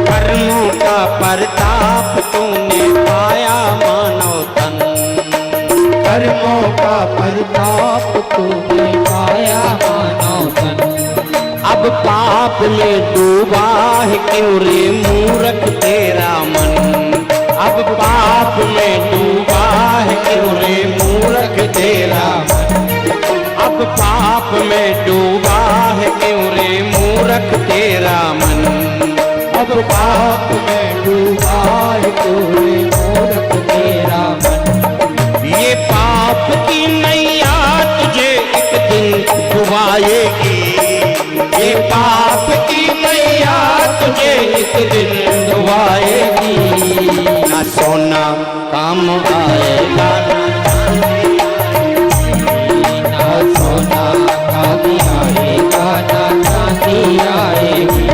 Speaker 3: कर्मों का प्रताप तूने पाया मानव तन,
Speaker 1: कर्मों का प्रताप तूने पाया मानव तन।
Speaker 3: अब पाप में डूबा है क्यों रे मूर्ख तेरा मन, अब पाप में डूबा है क्यों रे मूर्ख तेरा मन, अब पाप में डूबा है क्यों
Speaker 1: पाप में डूबा है पूरे मूर्ख तेरा मन।
Speaker 3: ये पाप की नैया तुझे एक दिन डुबाएगी,
Speaker 1: ये पाप की नैया तुझे एक दिन डुबाएगी।
Speaker 3: ना सोना काम आएगा,
Speaker 1: ना सोना काम आएगा, ना चांदी आएगी।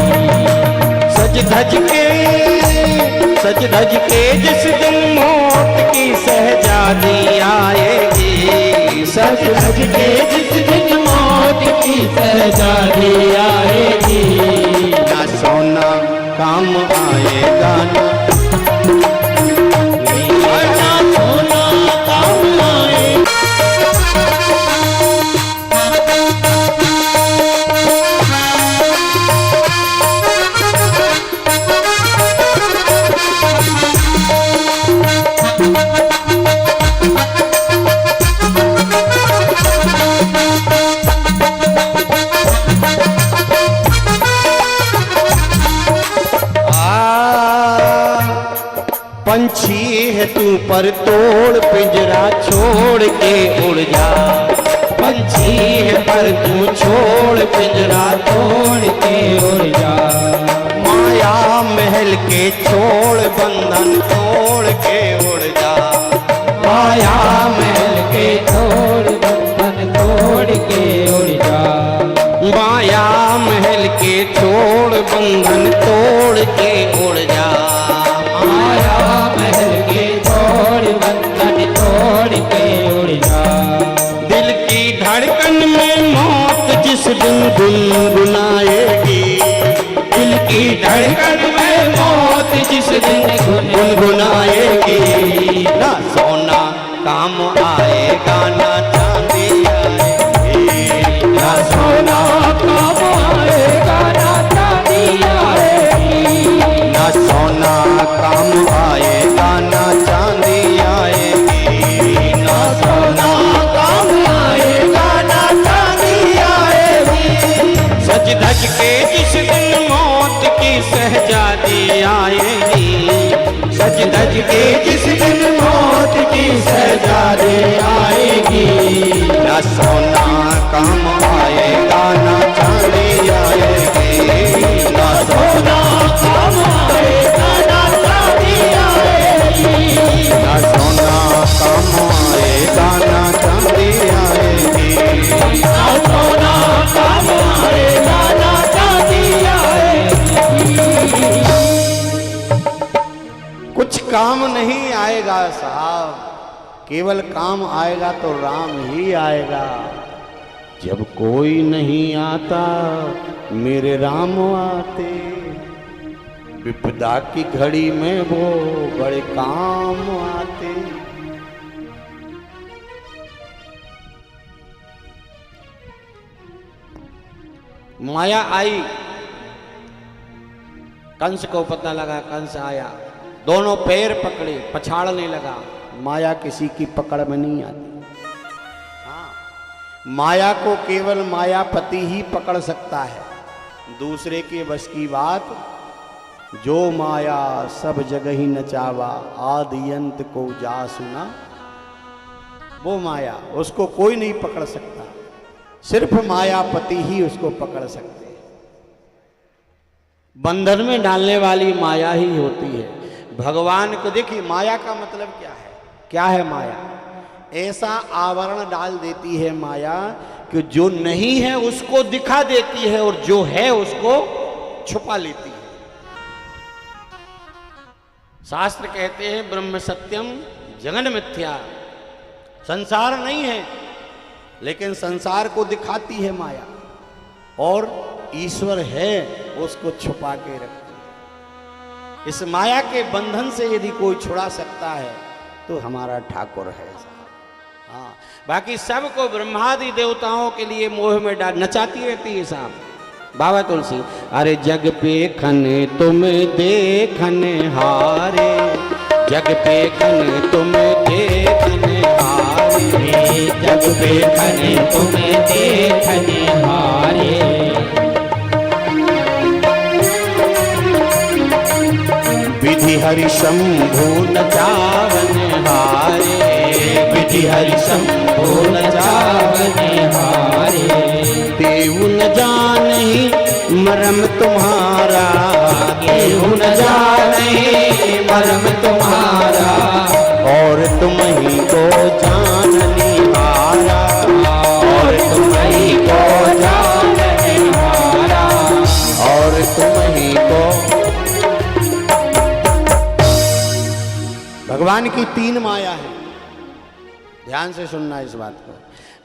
Speaker 3: सज धज के जिस दिन मौत की सहजादी आएगी,
Speaker 1: सज धज के जिस दिन मौत की सहजादी आएगी।
Speaker 3: ना सोना काम आएगा, ना
Speaker 1: सोना काम आएगा।
Speaker 3: पंछी है तू पर तोड़ पिंजरा छोड़ के उड़ जा,
Speaker 1: पंछी है पर तू छोड़ पिंजरा तोड़ के उड़ जा।
Speaker 3: माया महल के छोड़ बंधन तोड़ के उड़ जा,
Speaker 1: माया महल के छोड़ बंधन तोड़ के उड़ जा।
Speaker 3: माया महल के छोड़ बंधन तोड़ के उड़ जा।
Speaker 1: माया महल के छोड़ बंधन तोड़ के उड़ जा।
Speaker 3: दिल की धड़कन में मौत जिस दिन गुनगुनाएगी,
Speaker 1: दिल की धड़कन में मौत जिस दिन
Speaker 3: गुनगुनाएगी। ना सोना काम आएगा, ना चांदी आएगी,
Speaker 1: ना सोना काम आएगा, ना चांदी आएगी।
Speaker 3: ना सोना काम आएगा, ना चांदी आएगी, ना सोना
Speaker 1: काम आएगा, ना चांदी आएगी।
Speaker 3: सज धज के जिस दिन मौत की सहजादी आएगी,
Speaker 1: सज धज के जिस दिन मौत की सहजादी आएगी।
Speaker 3: ना सोना काम आएगा, ना चांदी आएगी, ना सोना
Speaker 1: काम आएगा, ना चांदी आएगी।
Speaker 3: ना सोना काम आएगा, ना चांदी आएगी।
Speaker 1: ना सोना काम आएगा, ना चांदी आएगी।
Speaker 3: कुछ काम नहीं आएगा साहब, केवल काम आएगा तो राम ही आएगा। जब कोई नहीं आता मेरे राम आते, विपदा की घड़ी में वो बड़े काम आते। माया आई, कंस को पता लगा, कंस आया, दोनों पैर पकड़े, पछाड़ने लगा। माया किसी की पकड़ में नहीं आती। हाँ, माया को केवल मायापति ही पकड़ सकता है, दूसरे के बस की बात। जो माया सब जगह ही नचावा, आदि अंत को जा सुना। वो माया, उसको कोई नहीं पकड़ सकता, सिर्फ मायापति ही उसको पकड़ सकते हैं। बंधन में डालने वाली माया ही होती है। भगवान को देखिए, माया का मतलब क्या है? क्या है माया? ऐसा आवरण डाल देती है माया कि जो नहीं है उसको दिखा देती है और जो है उसको छुपा लेती है। शास्त्र कहते हैं ब्रह्म सत्यम जगन मिथ्या, संसार नहीं है लेकिन संसार को दिखाती है माया, और ईश्वर है उसको छुपा के रखती है। इस माया के बंधन से यदि कोई छुड़ा सकता है तो हमारा ठाकुर है। हाँ, बाकी सबको ब्रह्मादि देवताओं के लिए मोह में डाल नचाती रहती है साहब। बाबा तुलसी, अरे जग पे खने तुम देखने हारे, जग पे खने तुम देखने हारे,
Speaker 1: जग पे खने तुम देखने हारे।
Speaker 3: हरि शंभु नचावन हारे,
Speaker 1: विधि हरि शंभु नचावन हारे।
Speaker 3: देव न जानहि मरम तुम्हारा,
Speaker 1: केहू न जाने मर्म तुम्हारा,
Speaker 3: और तुम ही को जान निहारा,
Speaker 1: और तुम ही को जानने हारा,
Speaker 3: और तुम ही को। भगवान की तीन माया है, ध्यान से सुनना इस बात को।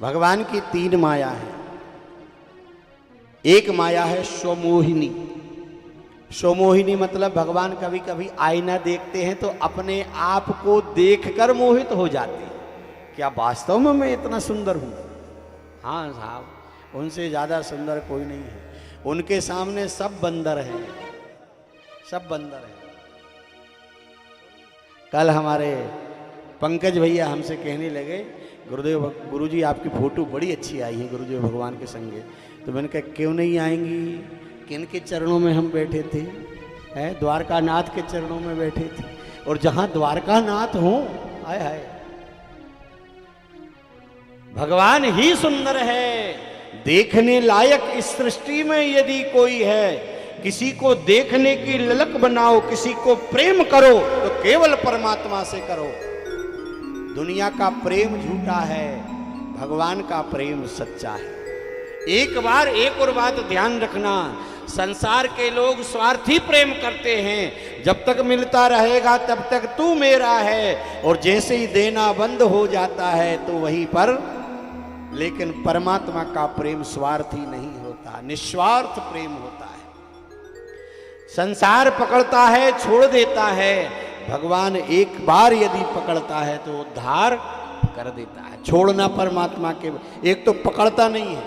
Speaker 3: भगवान की तीन माया है। एक माया है स्वमोहिनी। स्वमोहिनी मतलब भगवान कभी कभी आईना देखते हैं तो अपने आप को देखकर मोहित हो जाते हैं, क्या वास्तव में मैं इतना सुंदर हूं? हाँ साहब, उनसे ज्यादा सुंदर कोई नहीं है। उनके सामने सब बंदर हैं, सब बंदर हैं। कल हमारे पंकज भैया हमसे कहने लगे, गुरुदेव गुरुजी आपकी फोटो बड़ी अच्छी आई है गुरुदेव भगवान के संगे। तो मैंने कहा क्यों नहीं आएंगी, किन के चरणों में हम बैठे थे? है द्वारकानाथ के चरणों में बैठे थे। और जहां द्वारकानाथ हो, आए हाय, भगवान ही सुंदर है। देखने लायक इस सृष्टि में यदि कोई है, किसी को देखने की ललक बनाओ, किसी को प्रेम करो तो केवल परमात्मा से करो। दुनिया का प्रेम झूठा है, भगवान का प्रेम सच्चा है। एक बार एक और बात ध्यान रखना, संसार के लोग स्वार्थी प्रेम करते हैं, जब तक मिलता रहेगा तब तक तू मेरा है, और जैसे ही देना बंद हो जाता है तो वहीं पर। लेकिन परमात्मा का प्रेम स्वार्थी नहीं होता, निस्वार्थ प्रेम होता है। संसार पकड़ता है, छोड़ देता है, भगवान एक बार यदि पकड़ता है तो उद्धार कर देता है। छोड़ना परमात्मा के, एक तो पकड़ता नहीं है,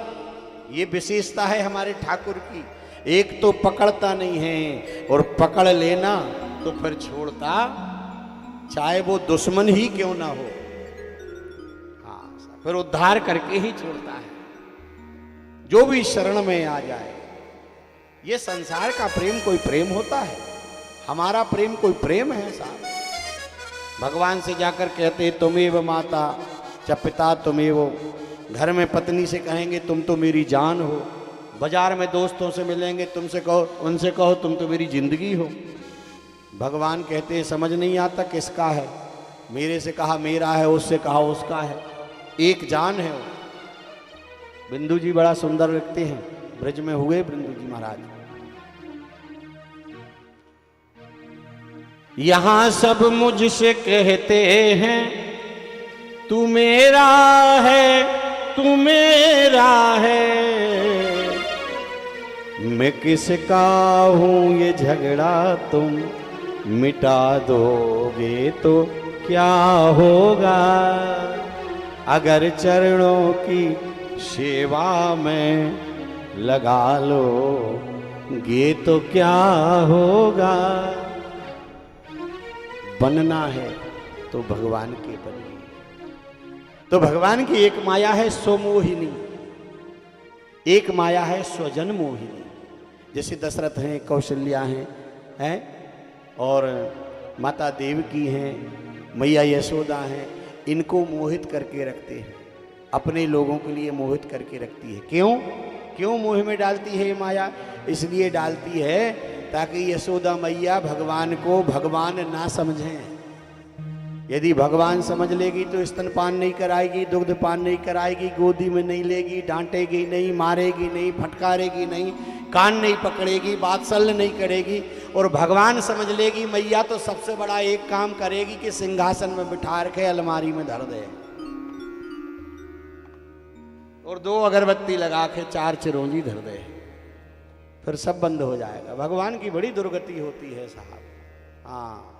Speaker 3: ये विशेषता है हमारे ठाकुर की। एक तो पकड़ता नहीं है, और पकड़ लेना तो फिर छोड़ता, चाहे वो दुश्मन ही क्यों ना हो। हाँ, फिर उद्धार करके ही छोड़ता है, जो भी शरण में आ जाए। ये संसार का प्रेम कोई प्रेम होता है? हमारा प्रेम कोई प्रेम है साहब? भगवान से जाकर कहते तुमेव माता च पिता तुमेव। घर में पत्नी से कहेंगे तुम तो मेरी जान हो। बाजार में दोस्तों से मिलेंगे, तुमसे कहो, उनसे कहो तुम तो मेरी जिंदगी हो। भगवान कहते हैं समझ नहीं आता किसका है? मेरे से कहा मेरा है, उससे कहा उसका है, एक जान है वो। बिंदु जी बड़ा सुंदर लगते हैं, ब्रज में हुए बिंदु जी महाराज। यहां सब मुझसे कहते हैं तू मेरा है, तू मेरा है। मैं किसका हूं ये झगड़ा तुम मिटा दोगे तो क्या होगा? अगर चरणों की सेवा में लगा लोगे तो क्या होगा? बनना है तो भगवान के बनिए। तो भगवान की एक माया है स्वमोहिनी, एक माया है स्वजन मोहिनी। जैसे दशरथ हैं, कौशल्या हैं, और माता देवकी हैं, मैया यशोदा हैं। इनको मोहित करके रखते हैं, अपने लोगों के लिए मोहित करके रखती है। क्यों मोह में डालती है ये माया? इसलिए डालती है ताकि यशोदा मैया भगवान को भगवान ना समझें। यदि भगवान समझ लेगी तो स्तनपान नहीं कराएगी, दुग्धपान नहीं कराएगी, गोदी में नहीं लेगी, डांटेगी नहीं, मारेगी नहीं, फटकारेगी नहीं, कान नहीं पकड़ेगी, वात्सल्य नहीं करेगी। और भगवान समझ लेगी मैया तो सबसे बड़ा एक काम करेगी कि सिंहासन में बिठा रखे अलमारी में धर दे, और 2 अगरबत्ती लगा के 4 चिरौंजी धर दे, फिर सब बंद हो जाएगा। भगवान की बड़ी दुर्गति होती है साहब। हाँ,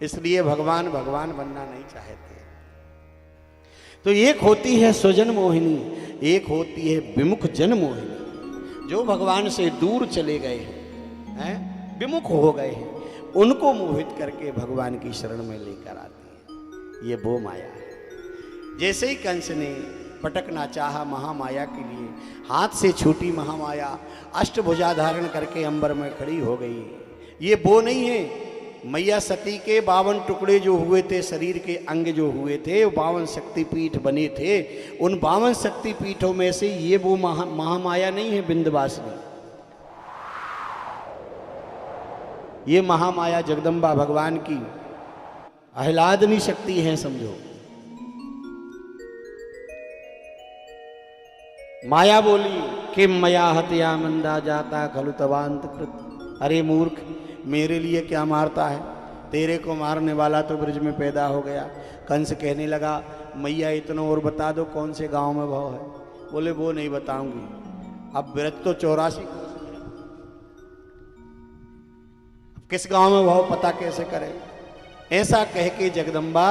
Speaker 3: इसलिए भगवान बनना नहीं चाहते। तो एक होती है स्वजन मोहिनी, एक होती है विमुख जन मोहिनी। जो भगवान से दूर चले गए हैं, विमुख हो गए हैं, उनको मोहित करके भगवान की शरण में लेकर आती है। ये वो माया है। जैसे ही कंस ने पटकना चाहा महामाया के लिए, हाथ से छूटी महामाया, अष्टभुजा धारण करके अंबर में खड़ी हो गई। ये वो नहीं है मैया सती के 52 टुकड़े जो हुए थे, शरीर के अंग जो हुए थे, वो 52 शक्तिपीठ बने थे। उन 52 शक्तिपीठों में से ये वो महामाया नहीं है विंध्यवासिनी। ये महामाया जगदम्बा भगवान की आह्लादनी शक्ति है, समझो। माया बोली कि मया हत्या मंदा जाता खलु तवांत कृत। अरे मूर्ख, मेरे लिए क्या मारता है? तेरे को मारने वाला तो ब्रज में पैदा हो गया। कंस कहने लगा, मैया इतना और बता दो कौन से गांव में भव है। बोले वो नहीं बताऊंगी। अब ब्रज तो 84 किस गांव में भव पता कैसे करें? ऐसा कह के जगदम्बा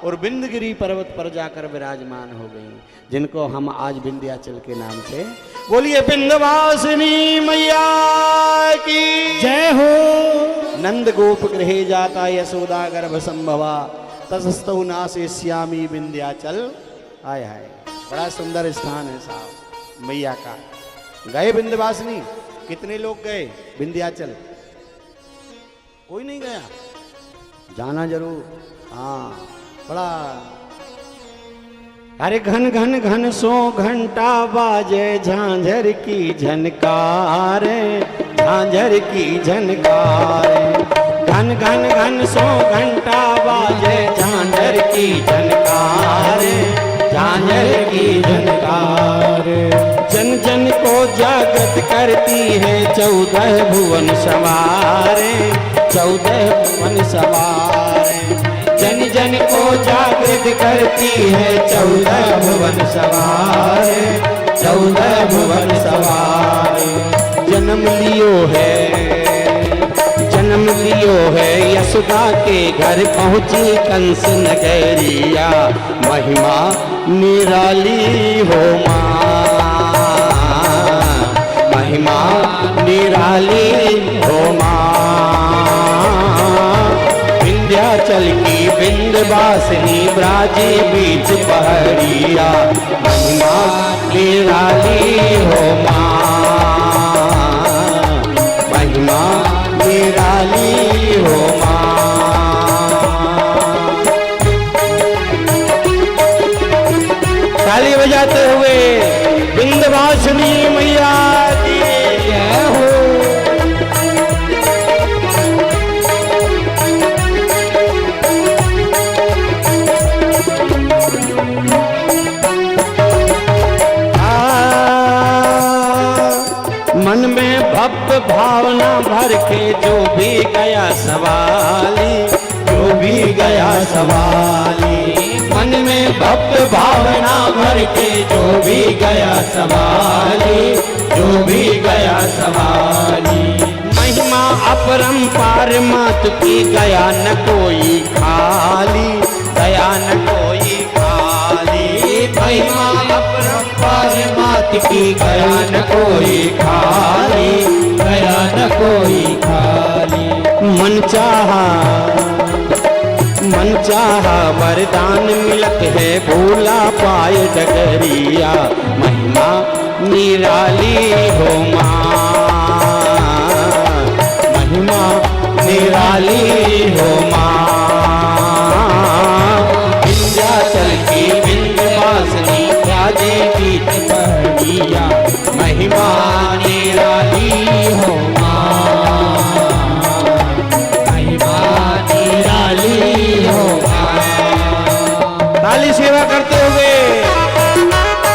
Speaker 3: और विंध्यगिरी पर्वत पर जाकर विराजमान हो गई, जिनको हम आज विंध्याचल के नाम से बोलिए। विंध्यवासिनी मैया की
Speaker 2: जय हो।
Speaker 3: नंद गोप गृहे जाता यशोदा गर्भ संभवा, ततस्तौ नासे श्यामी विंध्याचल। हाय हाय, बड़ा सुंदर स्थान है साहब मैया का। गए विंध्यवासिनी? कितने लोग गए विंध्याचल? कोई नहीं गया? जाना जरूर। हाँ, बड़ा। अरे घन घन घन सो घंटा बाजे झांझर की झनकार, झांझर की झनकार। घन घन घन सो घंटा बाजे झांझर की झनकार, झांझर की झनकार। जन जन को जागृत करती है 14 भुवन सवारे, 14 भुवन सवारे। जन जन को जागृत करती है 14 भुवन सवारे, 14 भुवन सवारे। जन्म लियो है, जन्म लियो है यशोदा के घर पहुंची कंस नगरिया। महिमा निराली हो माँ, महिमा निराली हो माँ। विंध्याचल की विंध्यवासिनी ब्राजी बीच पहड़िया। महिमा निराली हो माँ, महिमा निराली हो माँ। ताली बजाते हुए विंध्यवासिनी मैया की जय हो। मन में भक्त भावना भर के जो भी गया सवाली, जो भी गया सवाली। मन में भक्त भावना भर के जो भी गया सवाली, जो भी गया सवाली। महिमा अपरंपार मात की गया न कोई खाली, गया न कोई खाली। महिमा अपरंपार मात की गया न कोई खाली, गया न कोई खाली। मन चाहा वरदान मिलत है भोला पाए डगरिया। महिमा निराली हो माँ, महिमा निराली हो माँ। विंध्याचल की विंध्यवासिनी राजे की पहड़िया। महिमा निराली हो माँ, महिमा निराली हो माँ। ताली सेवा करते हुए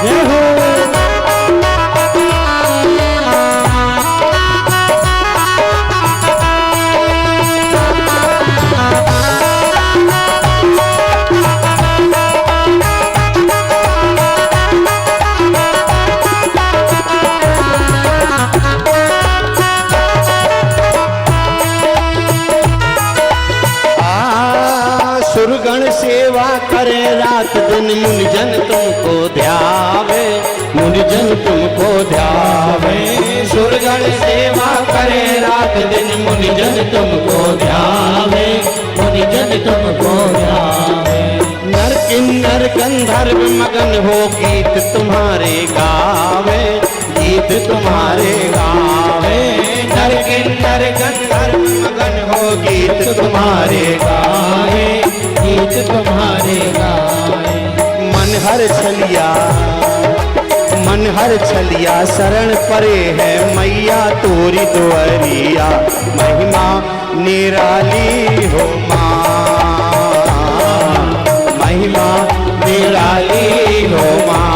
Speaker 3: जय हो। सुरगण सेवा करे रात दिन, मुनिजन तुमको ध्यावे, मुनिजन तुमको ध्यावे। सुरगण सेवा करे रात दिन, मुनिजन तुमको ध्यावे, मुनिजन तुमको ध्यावे। नर किन्नर गंधर्व मगन हो गीत तुम्हारे गावे, गीत तुम्हारे गावे। नर किन्नर नर गंधर्व मगन हो गीत तुम्हारे गाए,
Speaker 1: गीत तुम्हारे गाए।
Speaker 3: मन हर छलिया शरण परे है मैया तोरी दुआरिया, महिमा निराली हो माँ, महिमा निराली हो माँ।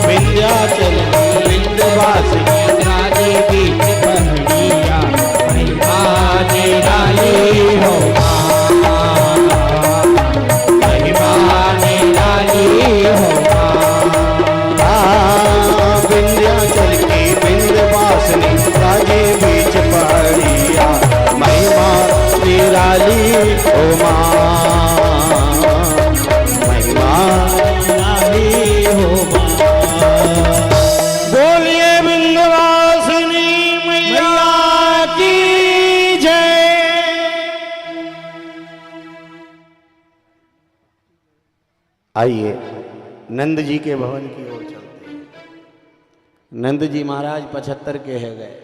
Speaker 1: विंध्याचल विंध्यवासिनी रानी बीच पहाड़िया, महिमा निराली हो माँ, महिमा निराली हो माँ।
Speaker 3: विंध्याचल की विंध्यवासिनी राजे बीच पहाड़िया, महिमा निराली हो माँ, महिमा
Speaker 1: निराली हो माँ।
Speaker 3: बोलिए विंध्यवासिनी मैया की जय। आइए नंद जी के भवन की ओर चलते हैं। नंद जी महाराज 75 के है गए,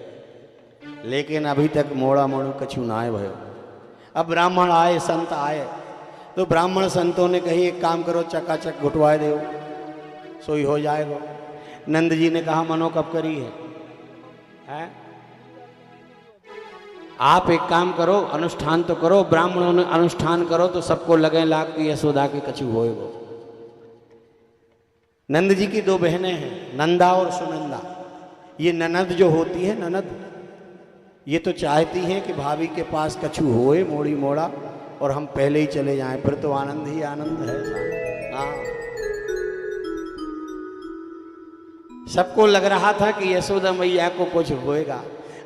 Speaker 3: लेकिन अभी तक मोड़ा मोड़ू कछु ना आए भयो। अब ब्राह्मण आए, संत आए, तो ब्राह्मण संतों ने कही एक काम करो, चकाचक घुटवाए दो, सोई हो जाएगा। नंद जी ने कहा मनो कब करी है? आप एक काम करो, अनुष्ठान तो करो। ब्राह्मणों ने अनुष्ठान करो तो सबको लगे लाग कि यशोदा के कछु होएगो। नंद जी की 2 बहनें हैं, नंदा और सुनंदा। ये ननद जो होती है, ननद, ये तो चाहती हैं कि भाभी के पास कछु होए मोड़ी मोड़ा और हम पहले ही चले जाएं, फिर तो आनंद ही आनंद है। हाँ, सबको लग रहा था कि यशोदा मैया को कुछ होएगा।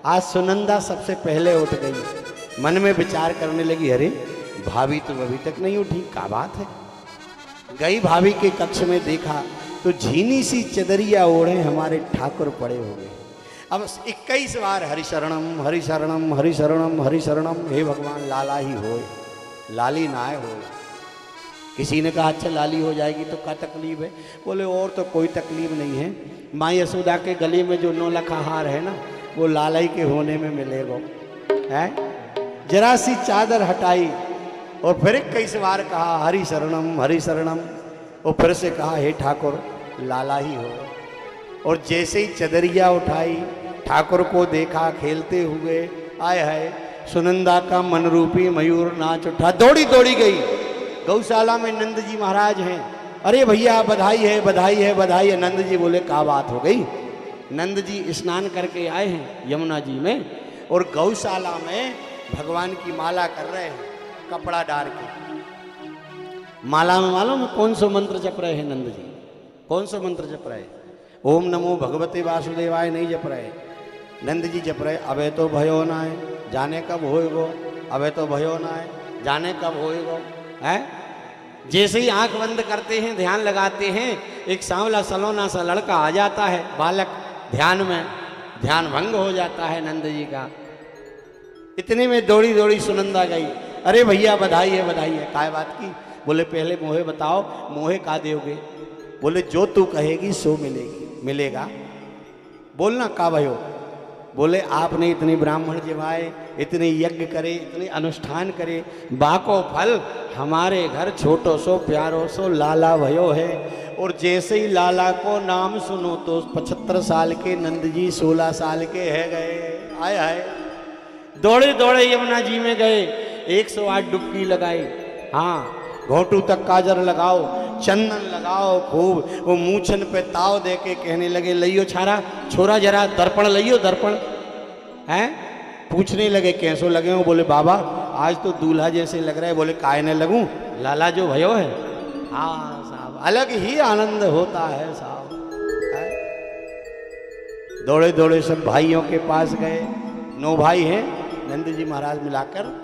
Speaker 3: आज सुनंदा सबसे पहले उठ गई, मन में विचार करने लगी, अरे भाभी तो अभी तक नहीं उठी, क्या बात है। गई भाभी के कक्ष में, देखा तो झीनी सी चदरिया ओढ़े हमारे ठाकुर पड़े हो गए। अब 21 बार हरिशरणम हरिशरणम हरिशरणम हरिशरणम, हे भगवान लाला ही होए, लाली ना होए। किसी ने कहा अच्छा लाली हो जाएगी तो क्या तकलीफ है? बोले और तो कोई तकलीफ नहीं है, माँ यशोदा के गले में जो 9 लखा हार है ना, वो लालाई के होने में मिलेगा। है जरा सी चादर हटाई और फिर 21 बार कहा हरि शरणम हरि शरणम, और फिर से कहा हे ठाकुर लाला ही हो। और जैसे ही चदरिया उठाई, ठाकुर को देखा खेलते हुए, आए हाय सुनंदा का मनरूपी मयूर नाच उठा, दौड़ी दौड़ी गई। गौशाला में नंद जी महाराज हैं, अरे भैया बधाई है बधाई है बधाई है। नंद जी बोले क्या बात हो गई? नंद जी स्नान करके आए हैं यमुना जी में, और गौशाला में भगवान की माला कर रहे हैं कपड़ा डाल के। माला में मालूम कौन सा मंत्र जप रहे हैं नंद जी? कौन सा मंत्र जप रहे? ओम नमो भगवते वासुदेवाय नहीं जप रहे, नंद जी जप रहे अबे तो भयो ना है, जाने कब होएगो, अबे तो भयो ना है, जाने कब होएगो। है जैसे ही आंख बंद करते हैं, ध्यान लगाते हैं, एक सांवला सलोना सा लड़का आ जाता है, बालक ध्यान में, ध्यान भंग हो जाता है नंद जी का। इतने में दौड़ी दौड़ी सुनंदा गई, अरे भैया बधाई है काय बात की? बोले पहले मोहे बताओ, मोहे का दोगे? बोले जो तू कहेगी सो मिलेगा। बोलना का भयो? बोले आपने इतने ब्राह्मण जिवाए, इतने यज्ञ करे, इतने अनुष्ठान करे, बाको फल हमारे घर छोटो सो प्यारो सो लाला भयो है। और जैसे ही लाला को नाम सुनो तो 75 साल के नंद जी 16 साल के है गए। आए हाय दौड़े दौड़े यमुना जी में गए, 108 डुबकी लगाई। हाँ घोटू तक काजर लगाओ, चंदन लगाओ खूब। वो मूछन पे ताव दे के कहने लगे लइयो छारा छोरा जरा दर्पण लइयो दर्पण। हैं पूछने लगे कैसो लगे हो? बोले बाबा आज तो दूल्हा जैसे लग रहा है। बोले काय ने लगूं? लाला जो भयो है। हाँ साहब अलग ही आनंद होता है साहब। दौड़े दौड़े सब भाइयों के पास गए, 9 भाई हैं नंद जी महाराज मिलाकर।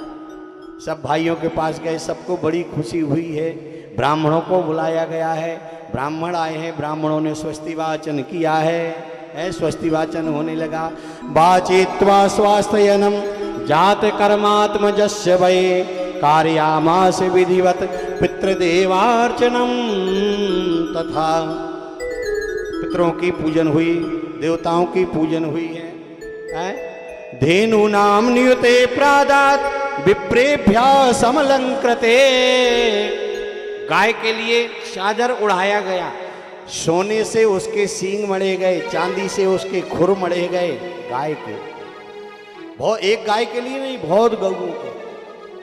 Speaker 3: सब भाइयों के पास गए, सबको बड़ी खुशी हुई है। ब्राह्मणों को बुलाया गया है, ब्राह्मण आए हैं, ब्राह्मणों ने स्वस्ति वाचन किया है। स्वस्ति वाचन होने लगा। वाचित्वा स्वास्थ्यनम जात कर्मात्मजस्य वै कार्यामास विधिवत पितृदेवार्चनम। तथा पितरों की पूजन हुई, देवताओं की पूजन हुई है। धेनु नाम नियुते प्रादात विप्रेभ्या समलंकृते। गाय के लिए चादर उड़ाया गया, सोने से उसके सींग मढ़े गए, चांदी से उसके खुर मढ़े गए। गाय के बहुत, एक गाय के लिए नहीं, बहुत गऊओं के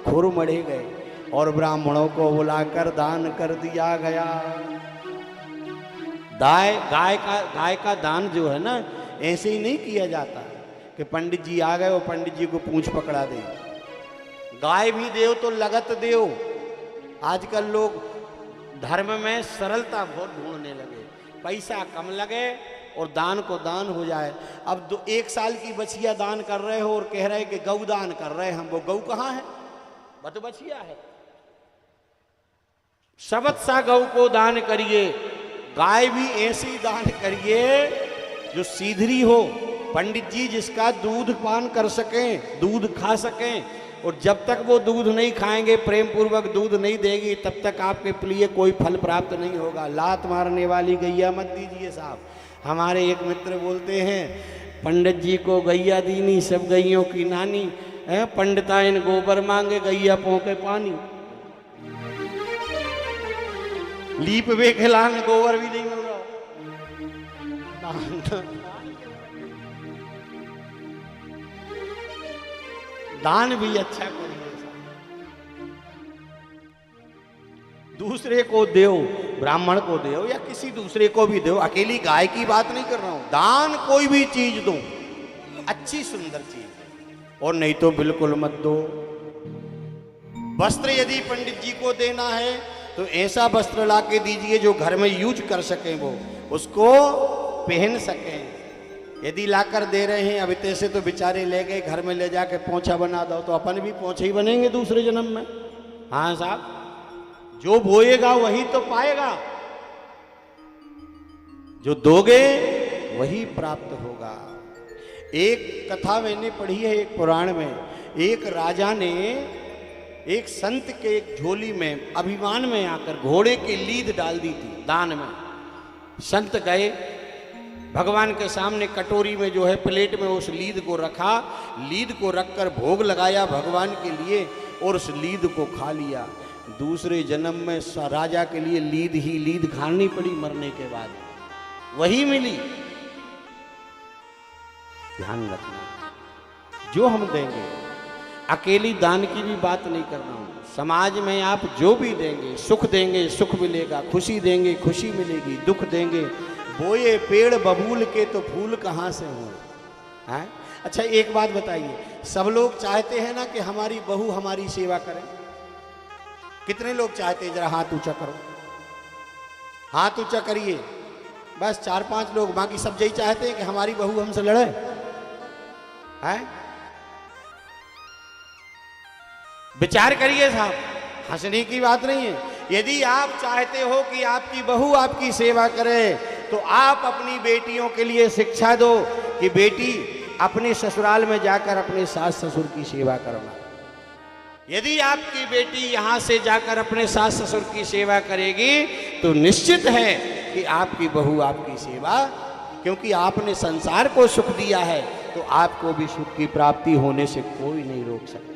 Speaker 3: खुर मढ़े गए और ब्राह्मणों को बुलाकर दान कर दिया गया। गाय का दान जो है ना, ऐसे ही नहीं किया जाता कि पंडित जी आ गए और पंडित जी को पूंछ पकड़ा दे। गाय भी देव तो लगत देव। आजकल लोग धर्म में सरलता बहुत ढूंढने लगे, पैसा कम लगे और दान को दान हो जाए। अब 1 साल की बछिया दान कर रहे हो और कह रहे कि गौ दान कर रहे हैं हम, वो गौ कहाँ है? वह तो बछिया है। सबत सा गौ को दान करिए, गाय भी ऐसी दान करिए जो सीधरी हो। पंडित जी जिसका दूध पान कर सकें, दूध खा सकें, और जब तक वो दूध नहीं खाएंगे, प्रेम पूर्वक दूध नहीं देगी, तब तक आपके लिए कोई फल प्राप्त नहीं होगा। लात मारने वाली गैया मत दीजिए साहब। हमारे एक मित्र बोलते हैं, पंडित जी को गैया दीनी सब गैयों की नानी है, पंडिताइन गोबर मांगे गैया पोंके पानी। लीप वे खिलाने गोबर भी नहीं मिल रहा। दान भी अच्छा करिए, दूसरे को दो, ब्राह्मण को दो या किसी दूसरे को भी दो। अकेली गाय की बात नहीं कर रहा हूं, दान कोई भी चीज दो, अच्छी सुंदर चीज, और नहीं तो बिल्कुल मत दो। वस्त्र यदि पंडित जी को देना है तो ऐसा वस्त्र ला के दीजिए जो घर में यूज कर सकें, वो उसको पहन सकें। यदि लाकर दे रहे हैं, अभी तैसे तो बेचारे ले गए, घर में ले जाके पोंछा बना दो, तो अपन भी पोंछे ही बनेंगे दूसरे जन्म में। हाँ साहब, जो बोएगा वही तो पाएगा, जो दोगे वही प्राप्त होगा। एक कथा मैंने पढ़ी है एक पुराण में, एक राजा ने एक संत के एक झोली में अभिमान में आकर घोड़े की लीद डाल दी थी दान में। संत गए, भगवान के सामने कटोरी में जो है प्लेट में उस लीद को रखा, लीद को रखकर भोग लगाया भगवान के लिए और उस लीद को खा लिया। दूसरे जन्म में राजा के लिए लीद ही लीद खानी पड़ी, मरने के बाद वही मिली। ध्यान रखना, जो हम देंगे, अकेली दान की भी बात नहीं कर रहा हूं, समाज में आप जो भी देंगे, सुख देंगे सुख मिलेगा, खुशी देंगे खुशी मिलेगी, दुख देंगे। बोए पेड़ बबूल के तो फूल कहाँ से हो? हैं? अच्छा एक बात बताइए, सब लोग चाहते हैं ना कि हमारी बहू हमारी सेवा करे? कितने लोग चाहते हैं? जरा हाथ ऊंचा करो, हाथ ऊंचा करिए। बस 4-5 लोग, बाकी सब यही चाहते हैं कि हमारी बहू हमसे लड़े। हैं? विचार करिए साहब, हंसने की बात नहीं है। यदि आप चाहते हो कि आपकी बहू आपकी सेवा करे, तो आप अपनी बेटियों के लिए शिक्षा दो कि बेटी अपने ससुराल में जाकर अपने सास ससुर की सेवा करना। यदि आपकी बेटी यहां से जाकर अपने सास ससुर की सेवा करेगी तो निश्चित है कि आपकी बहू आपकी सेवा, क्योंकि आपने संसार को सुख दिया है तो आपको भी सुख की प्राप्ति होने से कोई नहीं रोक सकता।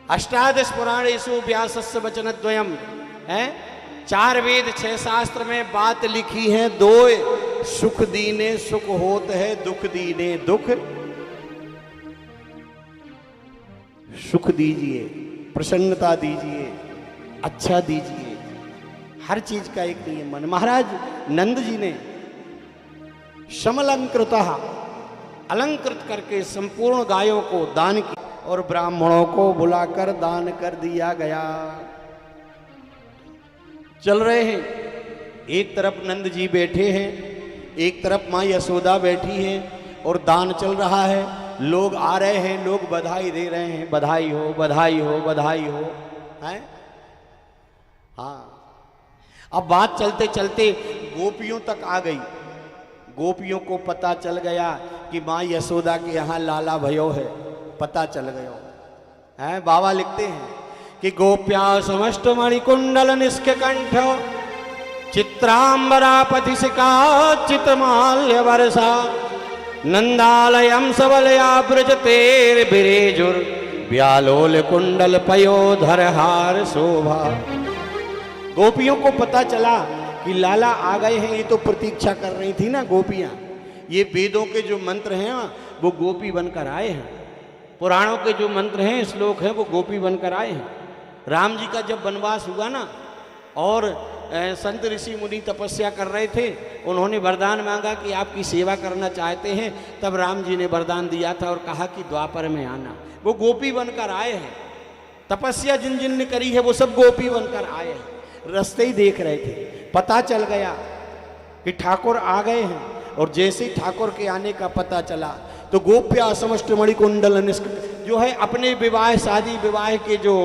Speaker 3: अष्टादश पुराणेषु व्यासस्य वचनद्वयम् है, 4 वेद 6 शास्त्र में बात लिखी है, 2 सुख दीने सुख होत है, दुख दीने दुख। सुख दीजिए, प्रसन्नता दीजिए, अच्छा दीजिए, हर चीज का एक नियम है। महाराज नंद जी ने समलंकृत अलंकृत करके संपूर्ण गायों को दान किया और ब्राह्मणों को बुलाकर दान कर दिया गया। चल रहे हैं, एक तरफ नंद जी बैठे हैं, एक तरफ माँ यशोदा बैठी हैं और दान चल रहा है। लोग आ रहे हैं, लोग बधाई दे रहे हैं, बधाई हो बधाई हो बधाई हो, हैं? हाँ, अब बात चलते चलते गोपियों तक आ गई। गोपियों को पता चल गया कि माँ यशोदा के यहाँ लाला भयो है, पता चल गया है। बाबा लिखते हैं कि गोप्या समस्त मणिकुंडल निष्क कंठ चित्रांबरा पथिसिका चितमाल्य वर्षा नंदालयम सबलया ब्रजतेर बिरेजुर व्यालोल कुंडल पयोधर हार शोभा। गोपियों को पता चला कि लाला आ गए हैं, ये तो प्रतीक्षा कर रही थी ना गोपियां। ये वेदों के जो मंत्र हैं वो गोपी बनकर आए हैं, पुराणों के जो मंत्र हैं श्लोक हैं वो गोपी बनकर आए हैं। राम जी का जब वनवास हुआ ना और संत ऋषि मुनि तपस्या कर रहे थे, उन्होंने वरदान मांगा कि आपकी सेवा करना चाहते हैं, तब राम जी ने वरदान दिया था और कहा कि द्वापर में आना। वो गोपी बनकर आए हैं, तपस्या जिन जिन ने करी है वो सब गोपी बनकर आए हैं। रास्ते ही देख रहे थे, पता चल गया कि ठाकुर आ गए हैं, और जैसे ही ठाकुर के आने का पता चला तो गोप्या समष्ट मणिकुंडल जो है अपने विवाह शादी विवाह के जो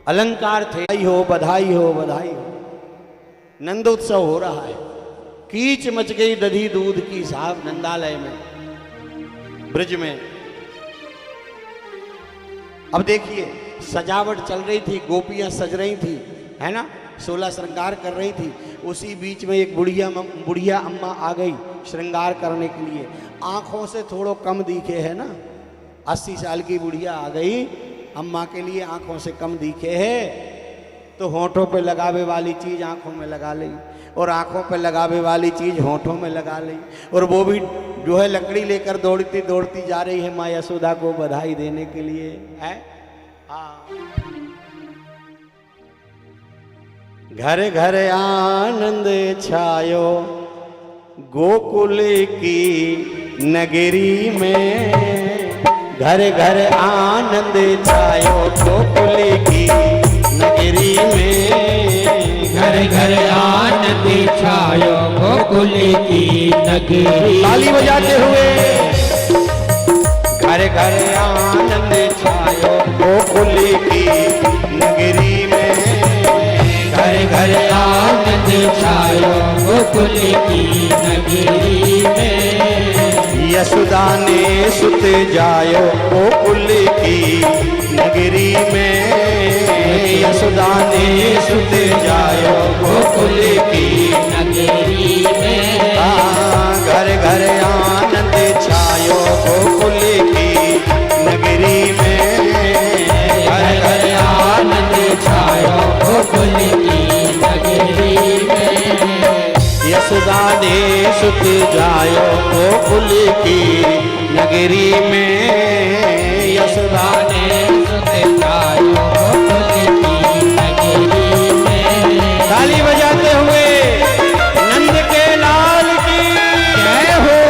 Speaker 3: अलंकार थे, बधाई हो बधाई हो बधाई हो, नंदोत्सव हो रहा है। कीच मच गई दधी दूध की साहब नंदालय में, ब्रज में। अब देखिए सजावट चल रही थी, गोपियां सज रही थी, है ना, 16 श्रृंगार कर रही थी। उसी बीच में एक बुढ़िया अम्मा आ गई श्रृंगार करने के लिए। आंखों से थोड़ो कम दिखे है ना, 80 साल की बुढ़िया आ गई, अम्मा के लिए आंखों से कम दिखे है, तो होठों पे लगावे वाली चीज आंखों में लगा ली, और आंखों पे लगावे वाली चीज होठों में लगा ली, और वो भी जो है लकड़ी लेकर दौड़ती दौड़ती जा रही है माँ यशोदा को बधाई देने के लिए, है। घर घर आनंद छायो गोकुल की नगरी में, घर घर आनंद छायो गोकुल की नगरी में,
Speaker 1: घर घर आनंद छायो गोकुल की नगरी।
Speaker 3: ताली बजाते हुए घर घर आनंद छायो गोकुल की नगरी में,
Speaker 1: घर घर आनंद छायो गोकुल की नगरी में।
Speaker 3: यशोदा ने सुत जायो गोकुल की नगरी में, यशोदा ने सुत जायो गोकुल की
Speaker 1: नगरी में।
Speaker 3: घर घर आनंद छायो गोकुल की नगरी में,
Speaker 1: घर घर आनंद छायो गोकुल की नगरी में।
Speaker 3: यशोदा ने सुत जायो गोकुल की नगरी में, यशोदा ने
Speaker 1: सुत जायो गोकुल की नगरी में।
Speaker 3: ताली बजाते हुए नंद के लाल की जय हो।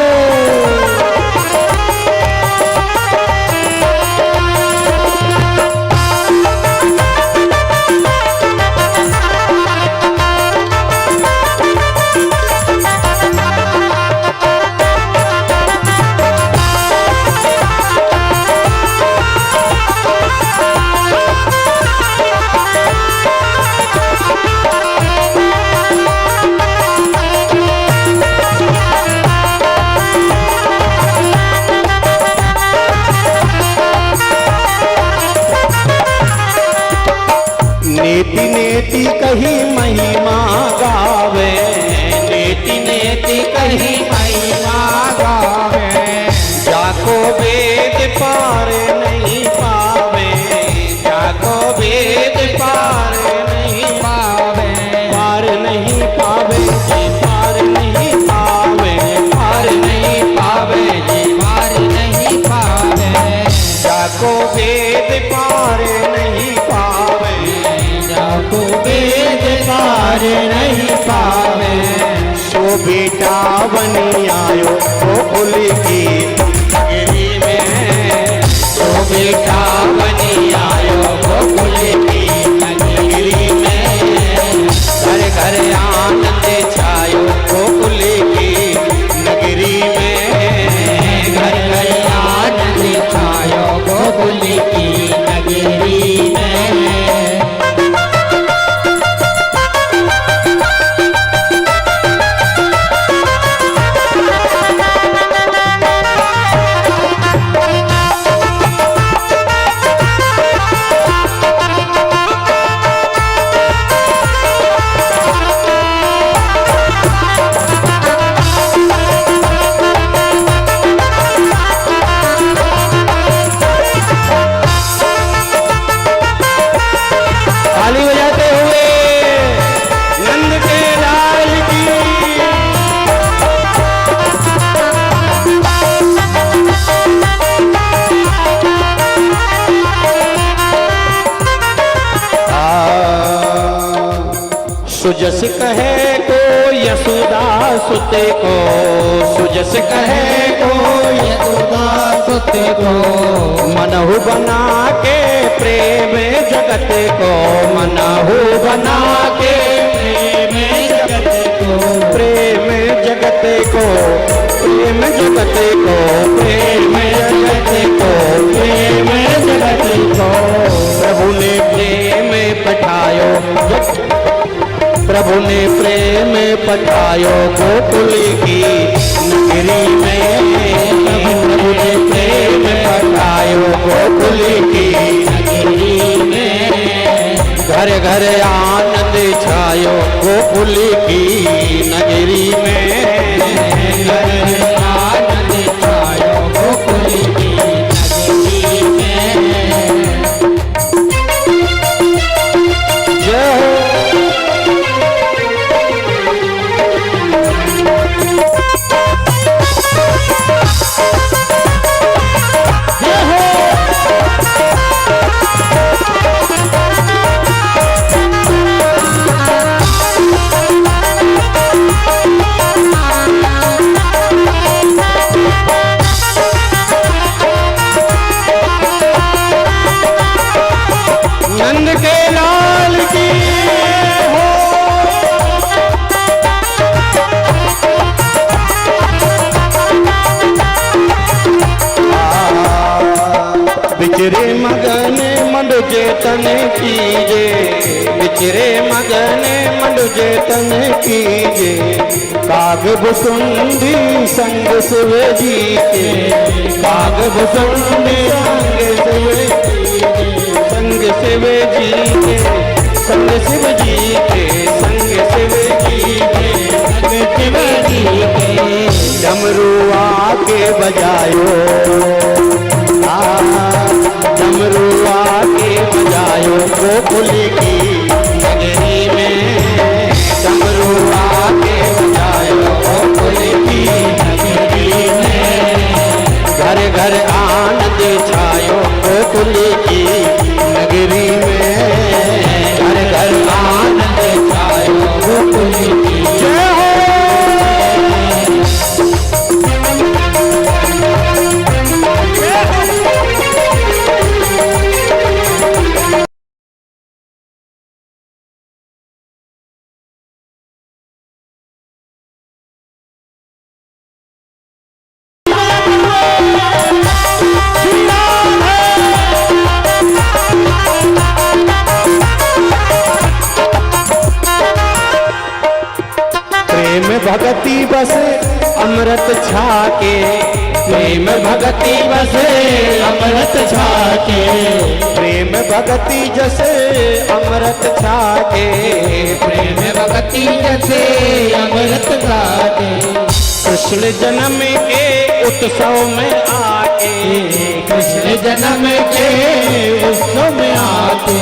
Speaker 3: नेति नेति कही महिमा गावे,
Speaker 1: नेति नेति कही महिमा गावे,
Speaker 3: जाको वेद पार नहीं पावे,
Speaker 1: जाको वेद पार नहीं पावे,
Speaker 3: पार नहीं पावे जी पार नहीं पावे,
Speaker 1: पार नहीं पावे जी पार नहीं पावे।
Speaker 3: जाको वेद पार नहीं पावे,
Speaker 1: जाको वेद पार नहीं पावे।
Speaker 3: सो बेटा बनी आयो गोकुल की नगरी में,
Speaker 1: तो बेटा बनी आयो गोकुल की नगरी में।
Speaker 3: घर घर आनंद छायो गोकुल की नगरी में,
Speaker 1: घर घर आनंद छायो गोकुल की नगरी में। सुजस कहे को यशोदा सुते को, सुजस कहे को यशोदा सुते को, मनहु बना के प्रेम जगत को, मनहु बना के प्रेम जगत को, प्रेम जगत को, प्रेम जगत को, प्रेम जगत को, प्रेम जगत को। प्रभु ने प्रेम पठायो, प्रभु ने प्रेम पठायो गोकुल की नगरी में, प्रभु ने प्रेम पठायो गोकुल की नगरी में। घर घर आनंद छायो गोकुल की नगरी में, घर घर आनंद छायो गोकुल की नगरी में। जय हो। नंद के लाल की हो, बिचरे मगन मंडु जेतन कीजे, बिचरे मगन मंडु जेतन कीजे। काग भुसुंडी संग शिव जी के, काग भुसुंडी संग शिव संग शिव जी के, संग शिव जी के, संग शिव जी के, संग शिव जी के। डमरू आके बजायो, डमरू आके बजायो गोकुल की नगरी में, डमरू आके बजायो गोकुल की नगरी में। घर घर आनंद छायो गोकुल की नगरी में, घर घर आनंद छायो गोकुल की। जय हो। भगति बसे अमृत छाके, प्रेम भगति बसे अमृत छाके, प्रेम भगति जसे अमृत छाके, प्रेम भगति जसे अमृत छाके। कृष्ण जन्म के उत्सव में आके, कृष्ण जन्म के उत्सव में आके,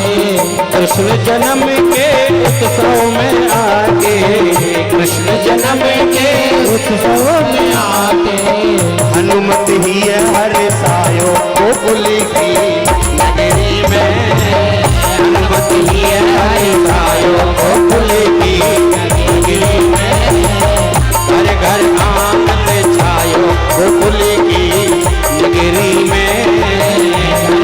Speaker 1: कृष्ण जन्म के उत्सव में आके, कृष्ण जन्म के उत्सव में आके। हनुमत ही हर सायो गोकुल की नगरी में, हनुमत ही हर सायो गोकुल की नगरी में। घर घर आनंद छायो गोकुल की नगरी में, घर